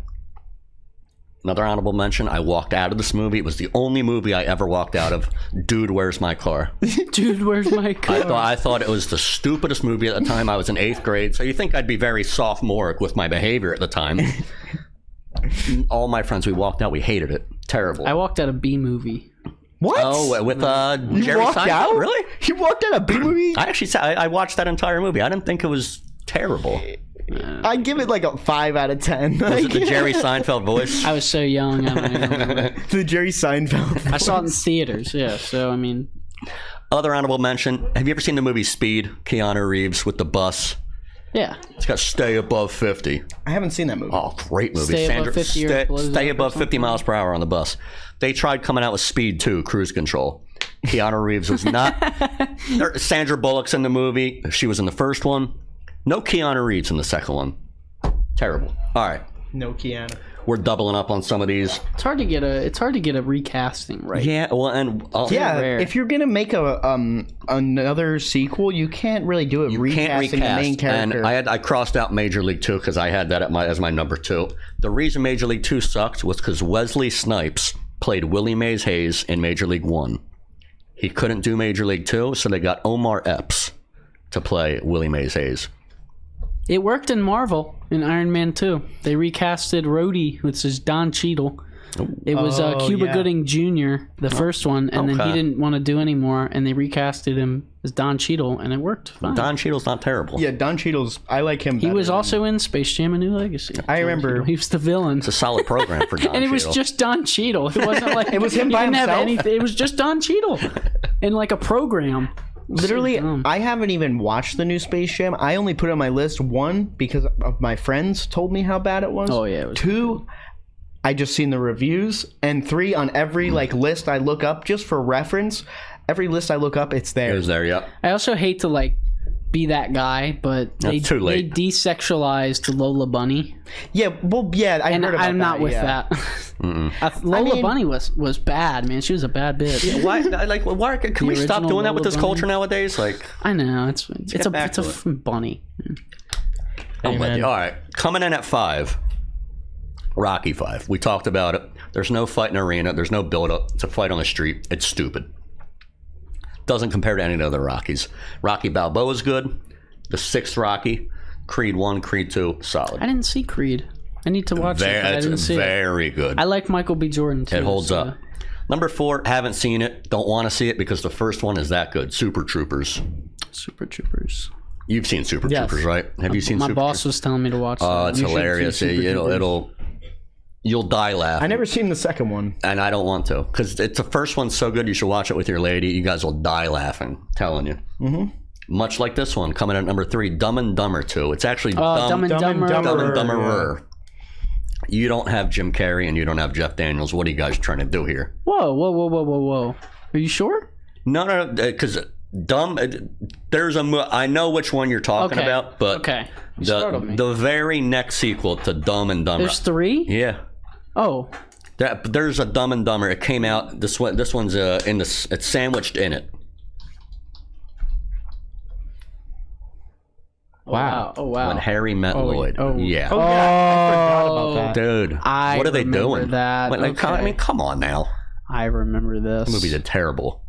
another honorable mention, I walked out of this movie. It was the only movie I ever walked out of. Dude, Where's My Car? Dude, Where's My Car? I thought it was the stupidest movie at the time. I was in 8th grade, so you think I'd be very sophomoric with my behavior at the time. All my friends, we walked out. We hated it. Terrible. I walked out of B movie. What? Oh, with You Jerry walked Seinfeld? out? Really? You walked out of B movie? I actually I watched that entire movie. I didn't think it was terrible. I'd give it like a 5 out of 10. Was it the Jerry Seinfeld voice? I was so young. I don't remember. The Jerry Seinfeld voice. I saw it in theaters. Yeah. So I mean, Other honorable mention. Have you ever seen the movie Speed? Keanu Reeves with the bus. yeah. It's got Stay Above 50. I haven't seen that movie. Oh, great movie. Stay above 50 or blows stay up or above 50 something? miles per hour on the bus. They tried coming out with Speed 2, Cruise Control. Keanu Reeves was not. Sandra Bullock's in the movie. She was in the first one. No Keanu Reeves in the second one. Terrible. All right. No Keanu. We're doubling up on some of these. It's hard to get a recasting right. Yeah, well, and rare. If you're gonna make another sequel, you can't really do it you recasting can't recast. the main character. And I crossed out Major League 2 because I had that as my number 2. The reason Major League 2 sucked was because Wesley Snipes played Willie Mays Hayes in Major League 1. He couldn't do Major League 2, so they got Omar Epps to play Willie Mays Hayes. It worked in Marvel in Iron Man 2. They recasted Rhodey, which is Don Cheadle. It was Cuba Gooding Jr., the first one, and then he didn't want to do anymore, and they recasted him as Don Cheadle, and it worked fine. Don Cheadle's not terrible. Yeah, Don Cheadle's, I like him better. He was also in Space Jam: A New Legacy. I remember. He was the villain. It's a solid program for Don Cheadle. And it was just Don Cheadle. It wasn't like it was him by himself. It was just Don Cheadle in like a program. Literally, I haven't even watched the new Space Jam. I only put it on my list, 1, because of my friends told me how bad it was. Oh, yeah. It was 2, I just seen the reviews. And 3, on every list I look up, just for reference, every list I look up, it's there. It was there, yeah. I also hate to be that guy, but they desexualized Lola Bunny. Yeah, well, yeah, I heard about that. I'm not with that. Lola Bunny was bad, man. She was a bad bitch. Yeah, why can we stop doing that with this culture nowadays? I know it's a bunny. I'm with you. All right, coming in at 5, Rocky 5. We talked about it. There's no fight in arena. There's no build-up. It's a fight on the street. It's stupid. Doesn't compare to any of the other Rockies. Rocky Balboa is good. The 6th Rocky, Creed 1, Creed 2, solid. I didn't see Creed. I need to watch it. I didn't see very good. I like Michael B. Jordan too. It holds up. Number 4, haven't seen it. Don't want to see it because the first one is that good. Super Troopers. Super Troopers. You've seen Super Troopers, right? Have you seen Super Troopers? My boss was telling me to watch that. Oh, it's hilarious. You'll die laughing. I never seen the second one. And I don't want to. Because the first one's so good, you should watch it with your lady. You guys will die laughing. I'm telling you. Mm-hmm. Much like this one, coming at number 3, Dumb and Dumber 2. It's actually Dumb and Dumberer. Yeah. You don't have Jim Carrey and you don't have Jeff Daniels. What are you guys trying to do here? Whoa. Are you sure? No, because Dumb... I know which one you're talking about, but the very next sequel to Dumb and Dumber... There's 3? Yeah. Oh. There's a Dumb and Dumber. It came out... This one's it's sandwiched in it. Wow. Oh, wow. When Harry met Lloyd. Yeah. Oh, yeah. I forgot about that. Dude. What are they doing? That. I mean, come on now. I remember this. The movie did terrible.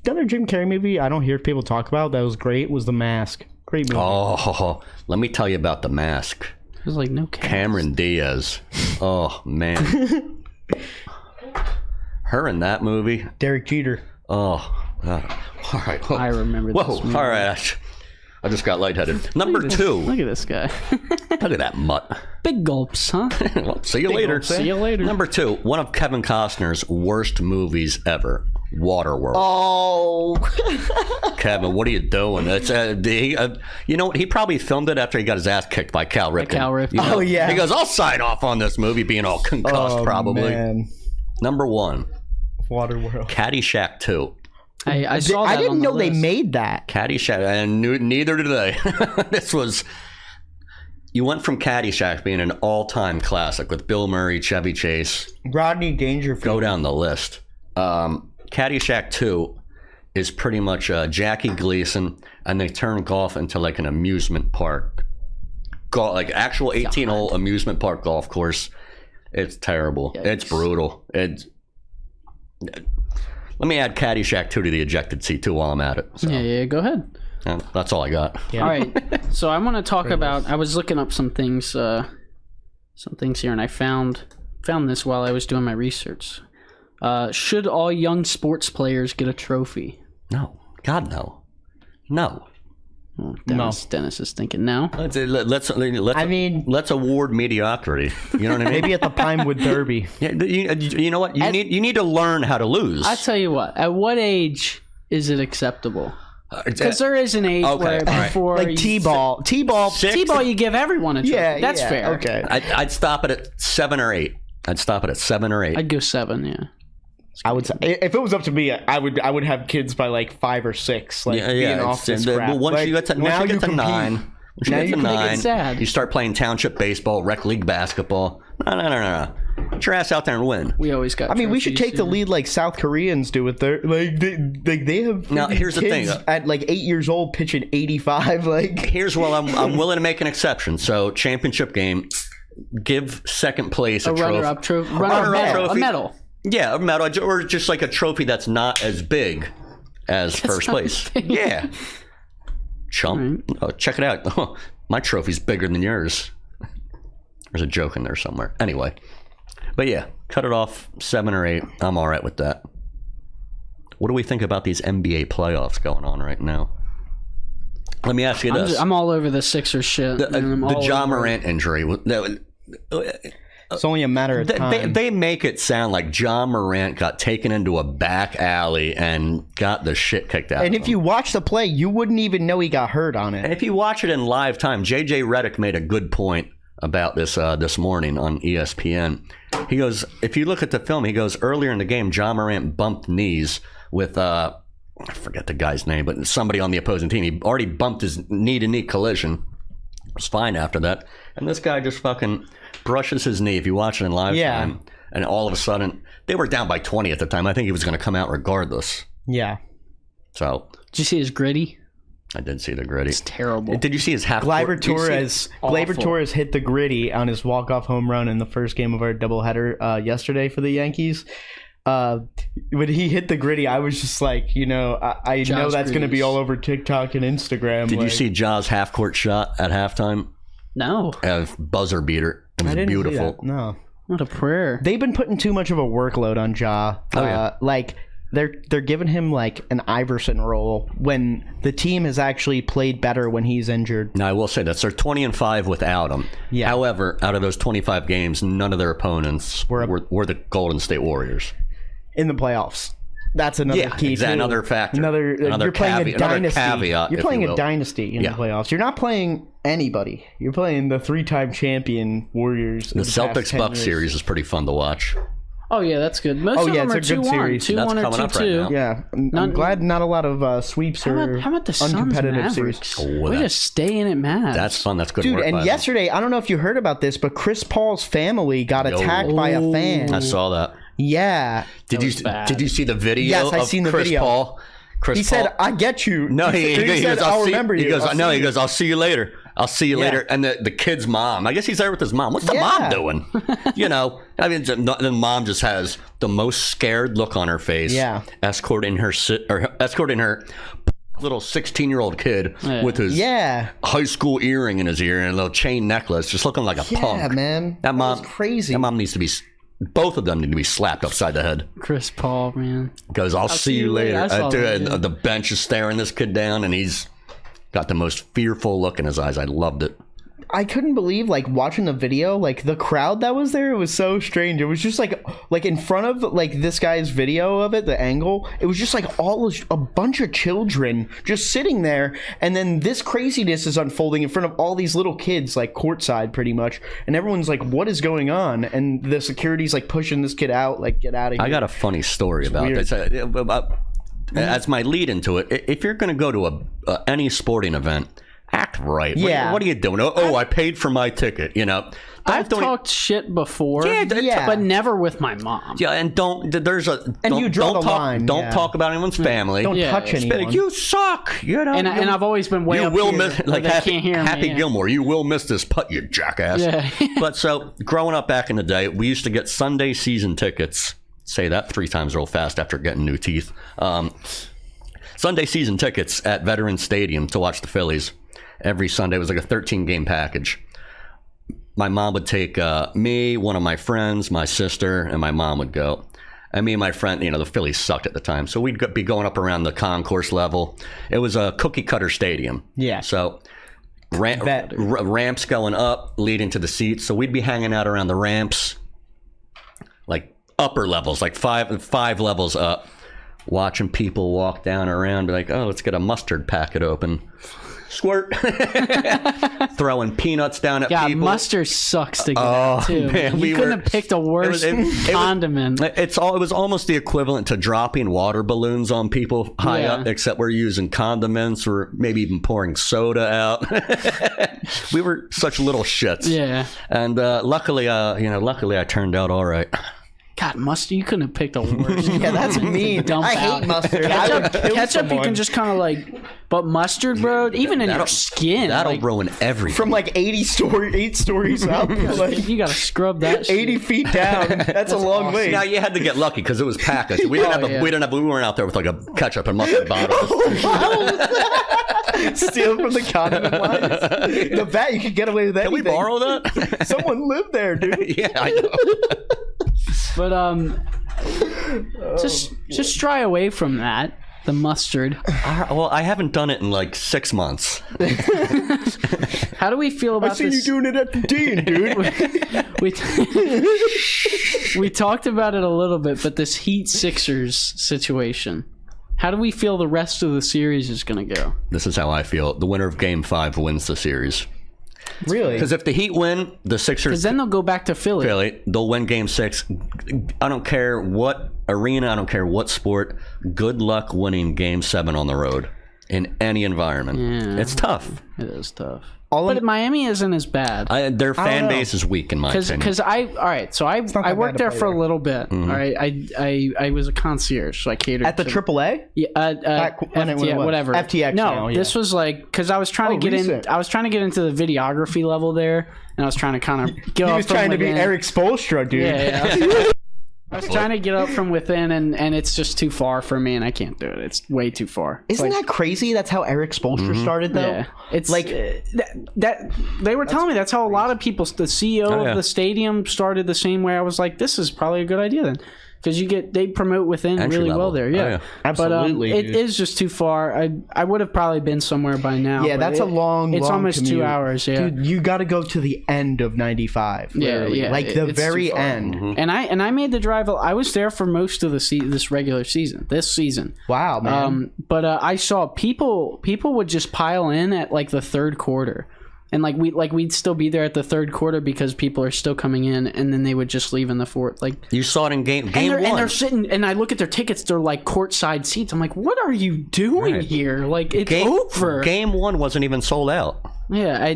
The other Jim Carrey movie I don't hear people talk about that was great was The Mask. Great movie. Oh, let me tell you about The Mask. There's no cast. Cameron Diaz. Oh, man. Her in that movie. Derek Jeter. Oh. All right. I remember this movie. All right. I just got lightheaded. Number 2. Look at this guy. Look at that mutt. Big gulps, huh? Well, see you later. See you later. Number 2. One of Kevin Costner's worst movies ever. Waterworld. Oh. Kevin, what are you doing? It's you know what? He probably filmed it after he got his ass kicked by Cal Ripken. You know? Oh, yeah. He goes, I'll sign off on this movie being all concussed, probably. Man. Number 1. Waterworld. Caddyshack 2. I saw that. I didn't know they made that. Caddyshack, and neither did they. This was... You went from Caddyshack being an all-time classic with Bill Murray, Chevy Chase. Rodney Dangerfield. Go down the list. Caddyshack 2 is pretty much Jackie Gleason, and they turn golf into like an amusement park. Like actual 18-hole amusement park golf course. It's terrible. Yikes. It's brutal. Let me add Caddyshack 2 to the ejected seat too while I'm at it. So. Yeah, go ahead. That's all I got. Yeah. All right. So I want to talk about. I was looking up some things here, and I found this while I was doing my research. Should all young sports players get a trophy? No. God, no. No. Well, Dennis is thinking no. Let's award mediocrity. You know what I mean? Maybe at the Pinewood Derby. Yeah, you know what? You need to learn how to lose. I tell you what. At what age is it acceptable? Because there is an age where before like T-ball, you give everyone a trophy. Yeah, that's fair. Okay. I'd stop it at 7 or 8. I'd go 7. Yeah. I would say if it was up to me, I would have kids by like 5 or 6. Like being off this crap. But once you get to 9, you start playing township baseball, rec league basketball. No. Get your ass out there and win. We always got. I mean, we should take the lead like South Koreans do with their they have. Now here's the thing: at like 8 years old, pitching 85. Like here's where I'm willing to make an exception. So championship game, give second place a trophy. Runner-up trophy, a medal. Yeah, a medal, or just like a trophy that's not as big as first place. Yeah. Chump. Right. Oh, check it out. Oh, my trophy's bigger than yours. There's a joke in there somewhere. Anyway. But yeah, cut it off 7 or 8. I'm all right with that. What do we think about these NBA playoffs going on right now? Let me ask you this. I'm all over the Sixers shit. The Ja Morant injury. It's only a matter of time. They make it sound like Ja Morant got taken into a back alley and got the shit kicked out of him. And if you watch the play, you wouldn't even know he got hurt on it. And if you watch it in live time, JJ Redick made a good point about this this morning on ESPN. He goes, if you look at the film, he goes, earlier in the game, Ja Morant bumped knees with, I forget the guy's name, but somebody on the opposing team. He already bumped his knee-to-knee collision. It was fine after that. And this guy just fucking brushes his knee if you watch it in live time. And all of a sudden, they were down by 20 at the time. I think he was going to come out regardless. Yeah. So. Did you see his gritty? I did see the gritty. It's terrible. Did you see his half? Gleyber Torres hit the gritty on his walk-off home run in the first game of our doubleheader yesterday for the Yankees. When he hit the gritty, I was just like, I know that's going to be all over TikTok and Instagram. Did you see Ja's half-court shot at halftime? No. A buzzer beater. It was beautiful. See that. No. What a prayer. They've been putting too much of a workload on Ja. Like they're giving him like an Iverson role when the team has actually played better when he's injured. Now I will say that they're 20-5 without him. Yeah. However, out of those 25 games, none of their opponents were the Golden State Warriors in the playoffs. That's another key too. Another factor. You're playing a dynasty. Caveat, you're playing a dynasty in the playoffs. You're not playing anybody. You're playing the 3-time champion Warriors. The Celtics-Bucks series is pretty fun to watch. Oh, yeah, that's good. Most of them are 2-1. 2-1 or 2-2. Right yeah, I'm glad not a lot of sweeps or how about the uncompetitive series. We just stay in it, man. That's fun. That's good Dude, work. And yesterday, I don't know if you heard about this, but Chris Paul's family got attacked by a fan. I saw that. Yeah. Did you see the video? Yes, I seen the Chris video. Paul? He said, "I get you." No, he said, goes, "I'll remember you." He goes, "I'll see you later. I'll see you later." And the kid's mom, I guess he's there with his mom. What's the mom doing? I mean, the mom just has the most scared look on her face. Yeah, escorting her little 16-year-old kid with his high school earring in his ear and a little chain necklace, just looking like a punk. Yeah, man, that mom was crazy. That mom needs to be. Both of them need to be slapped upside the head. Chris Paul, man. Goes, I'll see you later. The bench is staring this kid down, and he's got the most fearful look in his eyes. I loved it. I couldn't believe, like, watching the video, like, the crowd that was there, it was so strange. It was just, like in front of, like, this guy's video of it, the angle, it was just, like, a bunch of children just sitting there, and then this craziness is unfolding in front of all these little kids, like, courtside, pretty much, and everyone's like, what is going on? And the security's, like, pushing this kid out, like, get out of here. I got a funny story about this. As my lead into it, if you're going to go to any sporting event, act right. Yeah. What are you doing? I paid for my ticket. I've talked shit before, but never with my mom. Yeah, and don't line. Don't talk about anyone's family. Don't touch anyone. You suck. And I've always been way up here. Can't hear me. Happy Gilmore. You will miss this putt, you jackass. Yeah. But so growing up back in the day, we used to get Sunday season tickets. Say that 3 times real fast after getting new teeth. Sunday season tickets at Veterans Stadium to watch the Phillies. Every Sunday. It was like a 13-game package. My mom would take me, one of my friends, my sister, and my mom would go. And me and my friend, the Phillies sucked at the time. So we'd be going up around the concourse level. It was a cookie-cutter stadium. Yeah. So ramps going up, leading to the seats. So we'd be hanging out around the ramps, like upper levels, like five levels up, watching people walk down around, be like, oh, let's get a mustard packet open. Squirt. Throwing peanuts down at people. Mustard sucks to get out too. Man, you couldn't have picked a worse condiment. It was almost the equivalent to dropping water balloons on people high up, except we're using condiments or maybe even pouring soda out. We were such little shits. Yeah. And luckily I turned out all right. God, mustard. You couldn't have picked a worse. Yeah, that's mean. Dump I out. hate mustard. I would kill Ketchup, you someone. can just kind of like, but mustard, bro, even in your skin, That'll like, ruin everything. From like 8 stories up, like you gotta scrub that. Shit. 80 feet down. That's a long way. Now you had to get lucky because it was packaged. We didn't we weren't out there with like a ketchup and mustard bottle. Steal from the condiment lines. The vat, you could get away with Can anything. we borrow that? Someone lived there, dude. Yeah, I know. But just try away from that. The mustard. Well, I haven't done it in like 6 months. How do we feel about I seen this? you doing it at the Dean, dude. we talked about it a little bit, but this Heat Sixers situation. How do we feel the rest of the series is going to go? This is how I feel. The winner of Game 5 wins the series. Really? Because if the Heat win, the Sixers... Because then they'll go back to Philly. They'll win Game 6. I don't care what arena, I don't care what sport. Good luck winning Game 7 on the road in any environment. Yeah. It's tough. It is tough. But Miami isn't as bad. Their fan base is weak, in my opinion. Because I worked there for a little bit. Mm-hmm. All right, I was a concierge, so I catered At the AAA? Yeah, when it was. whatever. FTX No, now, yeah. this was like because I was trying to get recent. in. I was trying to get into the videography level there, and I was trying to kind of get. He up was from trying to be within. Eric Spoelstra, dude. Yeah. I was trying to get up from within, and it's just too far for me, and I can't do it. It's way too far. Isn't that crazy? That's how Eric Spoelstra started, though? Yeah, it's Like- that they were telling me that's how a lot of people, the CEO yeah. of the stadium started the same way. I was like, this is probably a good idea then, because they promote within Entry really level. well there. Oh, Yeah, yeah. Absolutely, But dude. it is just too far. I would have probably been somewhere by now. Yeah, but that's a long It's long almost commute. 2 hours. Yeah. Dude, you got to go to the end of 95. Literally. yeah, Like the it's very too far. end. And I made the drive. I was there for most of the this regular season. This season. Wow, man. But I saw people would just pile in at like the third quarter, and we'd still be there at the third quarter because people are still coming in, and then they would just leave in the fourth. Like You saw it in game and 1. they're sitting, and I look at their tickets. They're like courtside seats. I'm like, what are you doing Right. here? Like it's over. Game 1 wasn't even sold out. Yeah,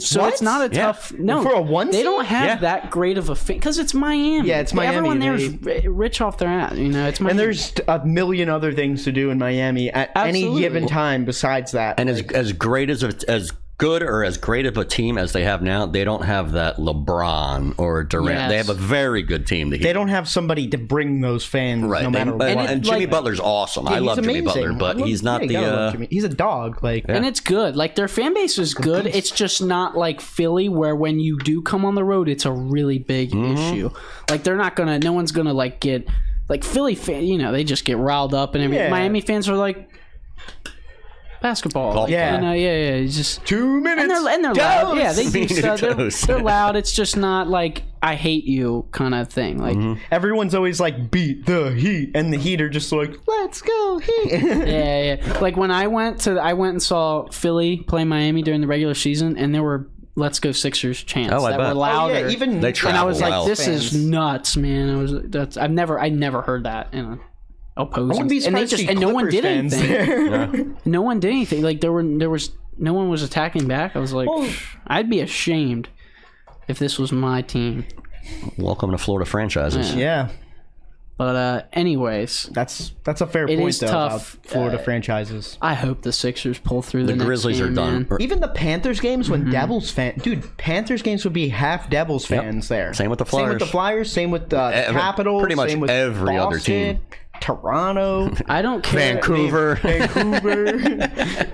so What? it's not a Yeah. tough no For a one They seed? don't have Yeah. that great of a fan because it's Miami. Yeah, it's Miami. Everyone there's rich off their ass. You know, it's Miami. And there's a million other things to do in Miami at any Absolutely. given time besides that. And as great as good or as great of a team as they have now, they don't have that LeBron or Durant. Yes. They have a very good team. they don't have somebody to bring those fans Right. no matter what. And Jimmy Butler's awesome. I He's love Jimmy amazing. Butler, but I love- he's not yeah, you gotta love the. Jimmy. He's a dog. Like and it's good. Like their fan base is good. It's just not like Philly, where when you do come on the road, it's a really big issue. Like they're not gonna. No one's gonna like get like Philly fan. You know, they just get riled up and everything. Yeah. Miami fans are like basketball. Golf Yeah. You know, yeah. It's just 2 minutes. and they're loud. Toast! Yeah, they do stuff. Toast. They're loud. It's just not like I hate you kind of thing. Like Everyone's always like, beat the Heat, and the Heat are just like, let's go Heat. yeah. Like when I went and saw Philly play Miami during the regular season, and there were "Let's Go Sixers" chants Oh, I that bet. were louder. yeah, even They and I was travel like, well. "This is nuts, man!" I never heard that in a opposing. I wouldn't be and they surprised to just see and no one Clippers did fans anything. there. No one did anything. Like there was no one was attacking back. I was like, I'd be ashamed if this was my team. Welcome to Florida franchises. Yeah, But anyways, that's a fair It point is though tough. about Florida franchises. I hope the Sixers pull through the The next Grizzlies game, are done. man. Even the Panthers games when Devils Panthers games would be half Devils fans there. Same with the Same with the Flyers. Flyers. Same with the Capitals. pretty much same with every other Boston, team. Toronto, I don't care. Vancouver.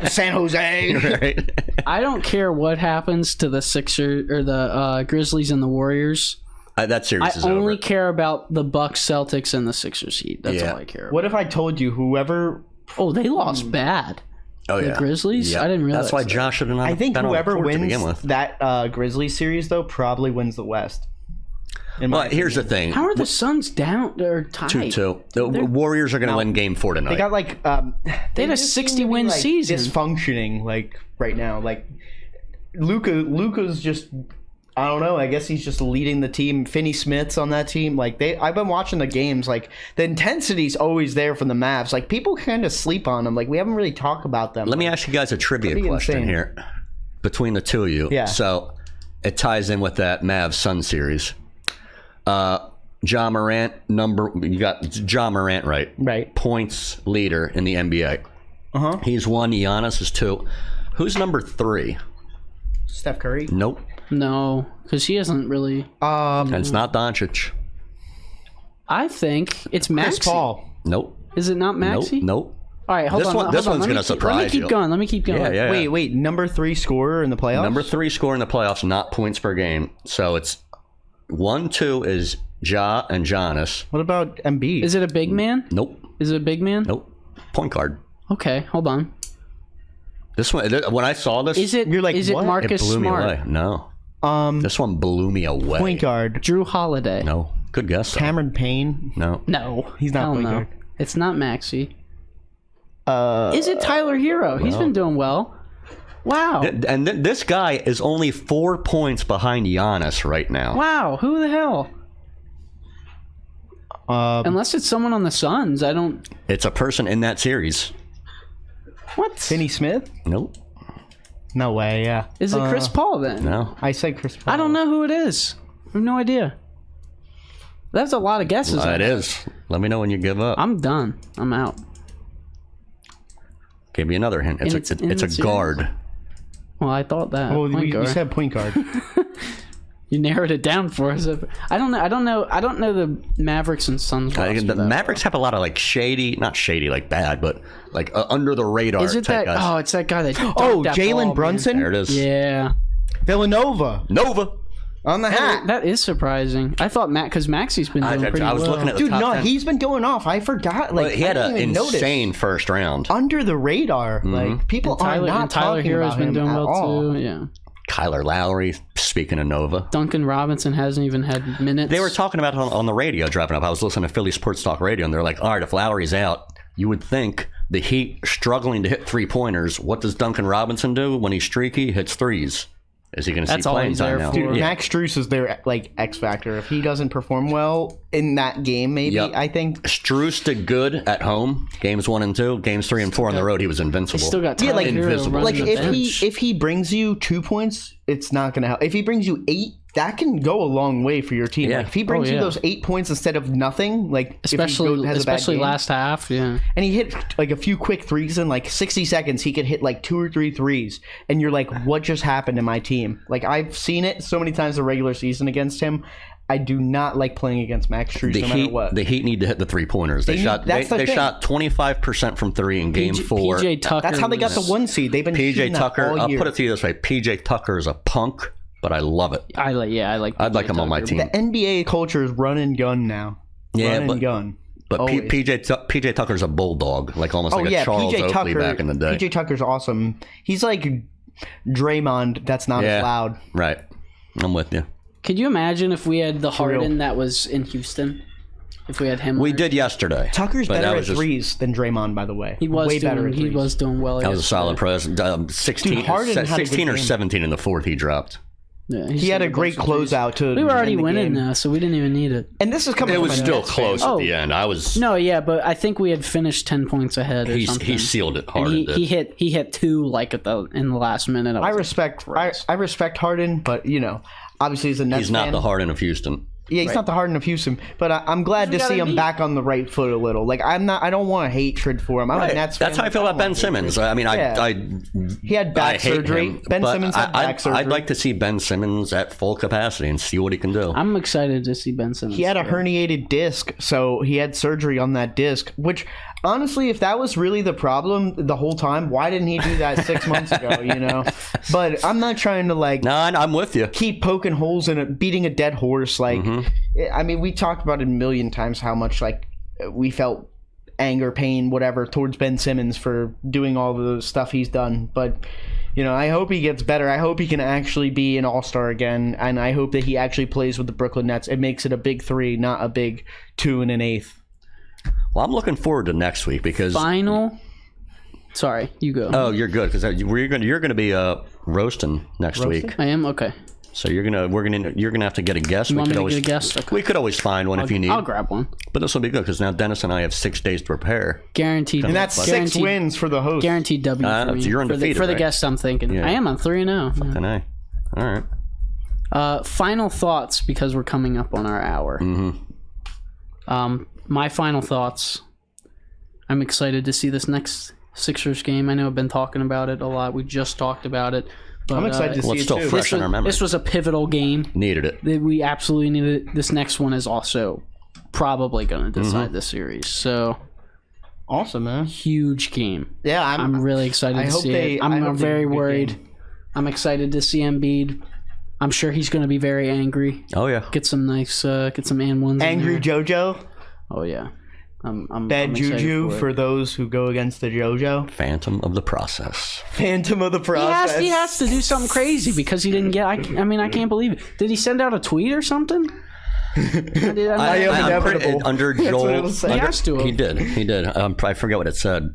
San Jose. Right? I don't care what happens to the Sixers or the Grizzlies and the Warriors. That series I is only over. care about the Bucks, Celtics, and the Sixers Heat. That's Yeah. all I care about. What if I told you whoever? Oh, they lost bad. Oh yeah, The Grizzlies? Yeah. I didn't realize That's why that. Josh should have not I think been on the whoever court to wins begin with. that Grizzlies series though probably wins the West. But here's the thing: How are the Suns down or tied? 2-2. The Warriors are going to win Game 4 tonight. They got like They had a just seem to 60-win be, like, season. Dysfunctioning like right now. Like Luka's just. I don't know. I guess he's just leading the team. Finney Smith's on that team. Like I've been watching the games. Like the intensity's always there from the Mavs. Like people kind of sleep on them. Like we haven't really talked about them. Let me ask you guys a trivia Pretty question insane. here between the two of you. Yeah. So it ties in with that Mavs Sun series. Ja Morant, you got Ja Morant, right? Right. Points leader in the NBA. Uh-huh. He's 1, Giannis is 2. Who's number 3? Steph Curry? Nope. No, because he hasn't really. And it's not Doncic. I think it's Maxey. Chris Paul. Nope. Is it not Maxey? Nope. All right, hold on. This one's going to surprise you. Let me keep going. Yeah. Wait. Number 3 scorer in the playoffs? Number 3 scorer in the playoffs, not points per game. So it's 1, 2 is Ja and Giannis. What about Embiid? Is it a big man? Nope. Is it a big man? Nope. Point guard. Okay, hold on. This one, when I saw this, Is it? You're like, is it what? Marcus it blew me Smart? away. No. This one blew me away. Point guard. Drew Holiday? No. Good guess. though. Cameron Payne. No. No, He's not Hell point no. guard. It's not Maxey. Is it Tyler Hero? He's been doing well. Wow. And this guy is only 4 points behind Giannis right now. Wow. Who the hell? Unless it's someone on the Suns, I don't. It's a person in that series. What? Finney Smith? Nope. No way, yeah. Is it Chris Paul then? No. I said Chris Paul. I don't know who it is. I have no idea. That's a lot of guesses. It is. Let me know when you give up. I'm done. I'm out. Give you another hint. It's In a the series? guard. Well, I thought that. Oh, Point you guard. said point guard. You narrowed it down for us. I don't know the Mavericks and Suns. The roster that Mavericks have a lot of like shady, not shady like bad, but like under the radar. well. Is it type that? guys. Oh, it's that guy that. Oh, dunked that Jalen ball, Brunson? There it is. Man. Yeah, Villanova. Nova. On the hat. that is surprising. I thought because Maxey's been doing pretty I was well. looking at the Dude, top no, 10. he's been going off. I forgot. Like, He had I an didn't even notice. insane first round. Under the radar. Like, people are not Tyler talking Hero's about been him doing at well all. too. Yeah. Kyler Lowry, speaking of Nova. Duncan Robinson hasn't even had minutes. They were talking about it on the radio driving up. I was listening to Philly Sports Talk Radio, and they're like, all right, if Lowry's out, you would think the Heat struggling to hit three-pointers. What does Duncan Robinson do when he's streaky? He hits threes. Is he going to see That's all playing he's time there now? for. Dude, Yeah. Max Strus is their like X factor. If he doesn't perform well in that game, maybe Yep. I think. Strus did good at home. Games 1 and 2. Games 3 and 4 on the road, he was invincible. He's still got Yeah, Tyler like, Hero invisible. running Like the if bench. he brings you 2 points, it's not gonna help. If he brings you 8, that can go a long way for your team. Yeah. Like if he brings Oh, you yeah. those 8 points instead of nothing, like if he has a bad especially game, last half. Yeah. and he hit like a few quick threes in like 60 seconds, he could hit like 2 or 3 threes, and you're like, what just happened to my team? Like I've seen it so many times the regular season against him. I do not like playing against Max Strus no matter what. The Heat need to hit the three-pointers. They shot 25% from 3 in game 4. PJ Tucker. That's how they got the was- 1 seed. They've been PJ shooting that Tucker, all I'll year. put it to you this way. PJ Tucker is a punk, but I love it. I like I'd like him on my team. The NBA culture is run and gun now. Yeah, run and gun. But Always. PJ Tucker's a bulldog, like almost like a Charles Oakley back in the day. PJ Tucker's awesome. He's like Draymond. That's not as loud. Right. I'm with you. Could you imagine if we had the real. Harden that was in Houston? If we had him, We on our did team? yesterday. Tucker's but that better at was just- threes than Draymond, by the way. He was way doing. better at He threes. was doing well. That was a solid press. 16, Dude, Harden had a good 16 or game. 17 in the fourth he dropped. Yeah, He had a great closeout to. We were already end the winning game. now, so we didn't even need it. And this is coming. It from was a still Nets fan. close Oh. at the end. I was. No, yeah, but I think we had finished 10 points ahead or something. He sealed it. And Harden did. he hit 2 like in the last minute. I respect Harden, but you know, obviously he's a Nets He's not fan. the Harden of Houston. Yeah, he's not the Harden of Houston, but I'm glad to gotta see him be. back on the right foot a little. Like I don't want hatred for him. I'm a Nets fan. That's how I feel about Ben Simmons. I mean, He had I back hate surgery. him, Ben but Simmons had back surgery. I'd like to see Ben Simmons at full capacity and see what he can do. I'm excited to see Ben Simmons. He had a herniated disc, so he had surgery on that disc. Which, honestly, if that was really the problem the whole time, why didn't he do that 6 months ago? You know, but I'm not trying to like No, I'm with you. keep poking holes in it, beating a dead horse. Like, I mean, we talked about it a million times how much like we felt anger, pain, whatever towards Ben Simmons for doing all the stuff he's done. But you know, I hope he gets better. I hope he can actually be an all-star again, and I hope that he actually plays with the Brooklyn Nets. It makes it a big 3, not a big 2 and an 1/8. Well, I'm looking forward to next week because. final. Sorry, you go. Oh, you're good because you're going to be roasting next week. I am okay. So you're gonna have to get a guest. You We want me could to always get a guest? Okay. we could always find one if you need. I'll grab one. But this will be good because now Dennis and I have 6 days to prepare. Guaranteed. And that's 6 guaranteed, wins for the host. Guaranteed W for me. you're undefeated, for the right? guests I'm thinking. Yeah. I am on 3-0. Yeah. Can I? All right. Final thoughts because we're coming up on our hour. My final thoughts. I'm excited to see this next Sixers game. I know I've been talking about it a lot. We just talked about it. But, I'm excited to see it's it still too. fresh in our memory. This was a pivotal game. Needed it. We absolutely needed it. This next one is also probably going to decide the series. So Awesome, man. huge game. Yeah, I'm really excited to see it. I'm very worried. I'm excited to see Embiid. I'm sure he's going to be very angry. Oh yeah. Get some nice, get some and ones. Angry JoJo. Oh yeah. I'm Bad excited juju for for it. those who go against the JoJo. Phantom of the process. Phantom of the process. He has to do something crazy because he didn't get. I can't believe it. Did he send out a tweet or something? I am I'm inevitable. under That's what Joel. it'll say. He has to have. He did. I forget what it said.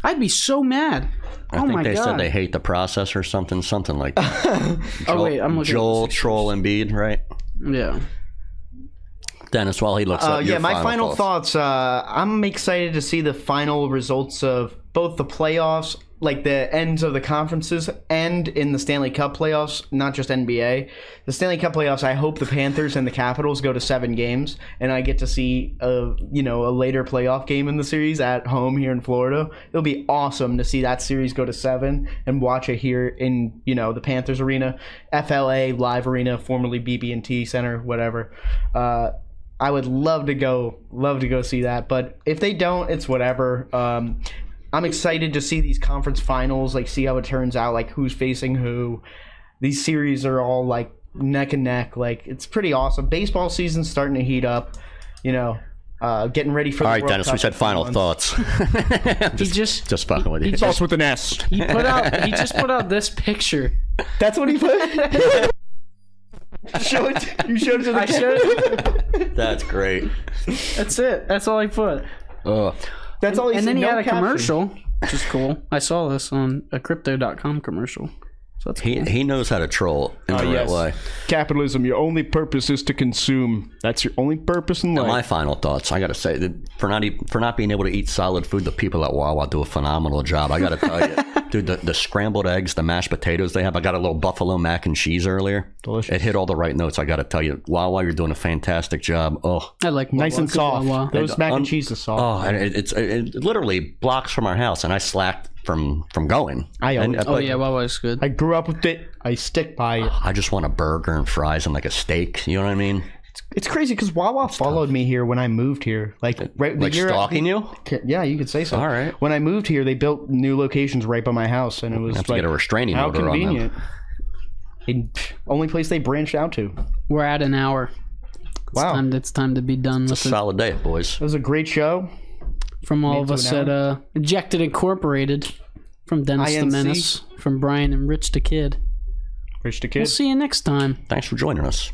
I'd be so mad. I think they said they hate the process or something like that. Oh wait, I'm looking. Joel, at the Troll, Embiid, right? Yeah. Dennis, while he looks up your my final thoughts. I'm excited to see the final results of both the playoffs, like the ends of the conferences, and in the Stanley Cup playoffs, not just NBA. The Stanley Cup playoffs, I hope the Panthers and the Capitals go to 7 games, and I get to see a later playoff game in the series at home here in Florida. It'll be awesome to see that series go to 7 and watch it here in the Panthers arena, FLA Live Arena, formerly BB&T Center, whatever. I would love to go see that, but if they don't, it's whatever. I'm excited to see these conference finals, like see how it turns out, like who's facing who. These series are all like neck and neck. Like it's pretty awesome. Baseball season's starting to heat up. Getting ready for. All the right, World Dennis. Cup We said in final 2 months. thoughts. Just fucking with you. Sauce with an S. he just put out this picture. That's what he put. Show it. You showed it to the I showed. That's great. That's it. That's all he put. That's all he And said. then he No had a caption. commercial, which is cool. I saw this on a crypto.com commercial. So that's cool. He knows how to troll in the right way. Capitalism, your only purpose is to consume. That's your only purpose in life. My final thoughts. I got to say that for not being able to eat solid food, the people at Wawa do a phenomenal job. I got to tell you, dude, the scrambled eggs, the mashed potatoes they have. I got a little buffalo mac and cheese earlier. Delicious. It hit all the right notes. I got to tell you, Wawa, you're doing a fantastic job. Oh, I like Nice and Good soft. Wawa. Those mac and cheese is soft. oh, and it literally blocks from our house, and I slacked from going. Oh yeah, Wawa's good. I grew up with it. I stick by it. I just want a burger and fries and like a steak. You know what I mean? It's crazy because Wawa followed me here when I moved here. Like right the Like year stalking you? Yeah, you could say so. All right. When I moved here, they built new locations right by my house, and it was Have to like get a restraining how order on them. convenient. Only place they branched out to. We're at an hour. Wow, It's time to be done It's a with it. solid day, boys. it was a great show. From all Made of to us an at Ejected Incorporated. From Dennis the INC. Menace. From Brian and Rich the Kid. Rich the We'll Kid. see you next time. Thanks for joining us.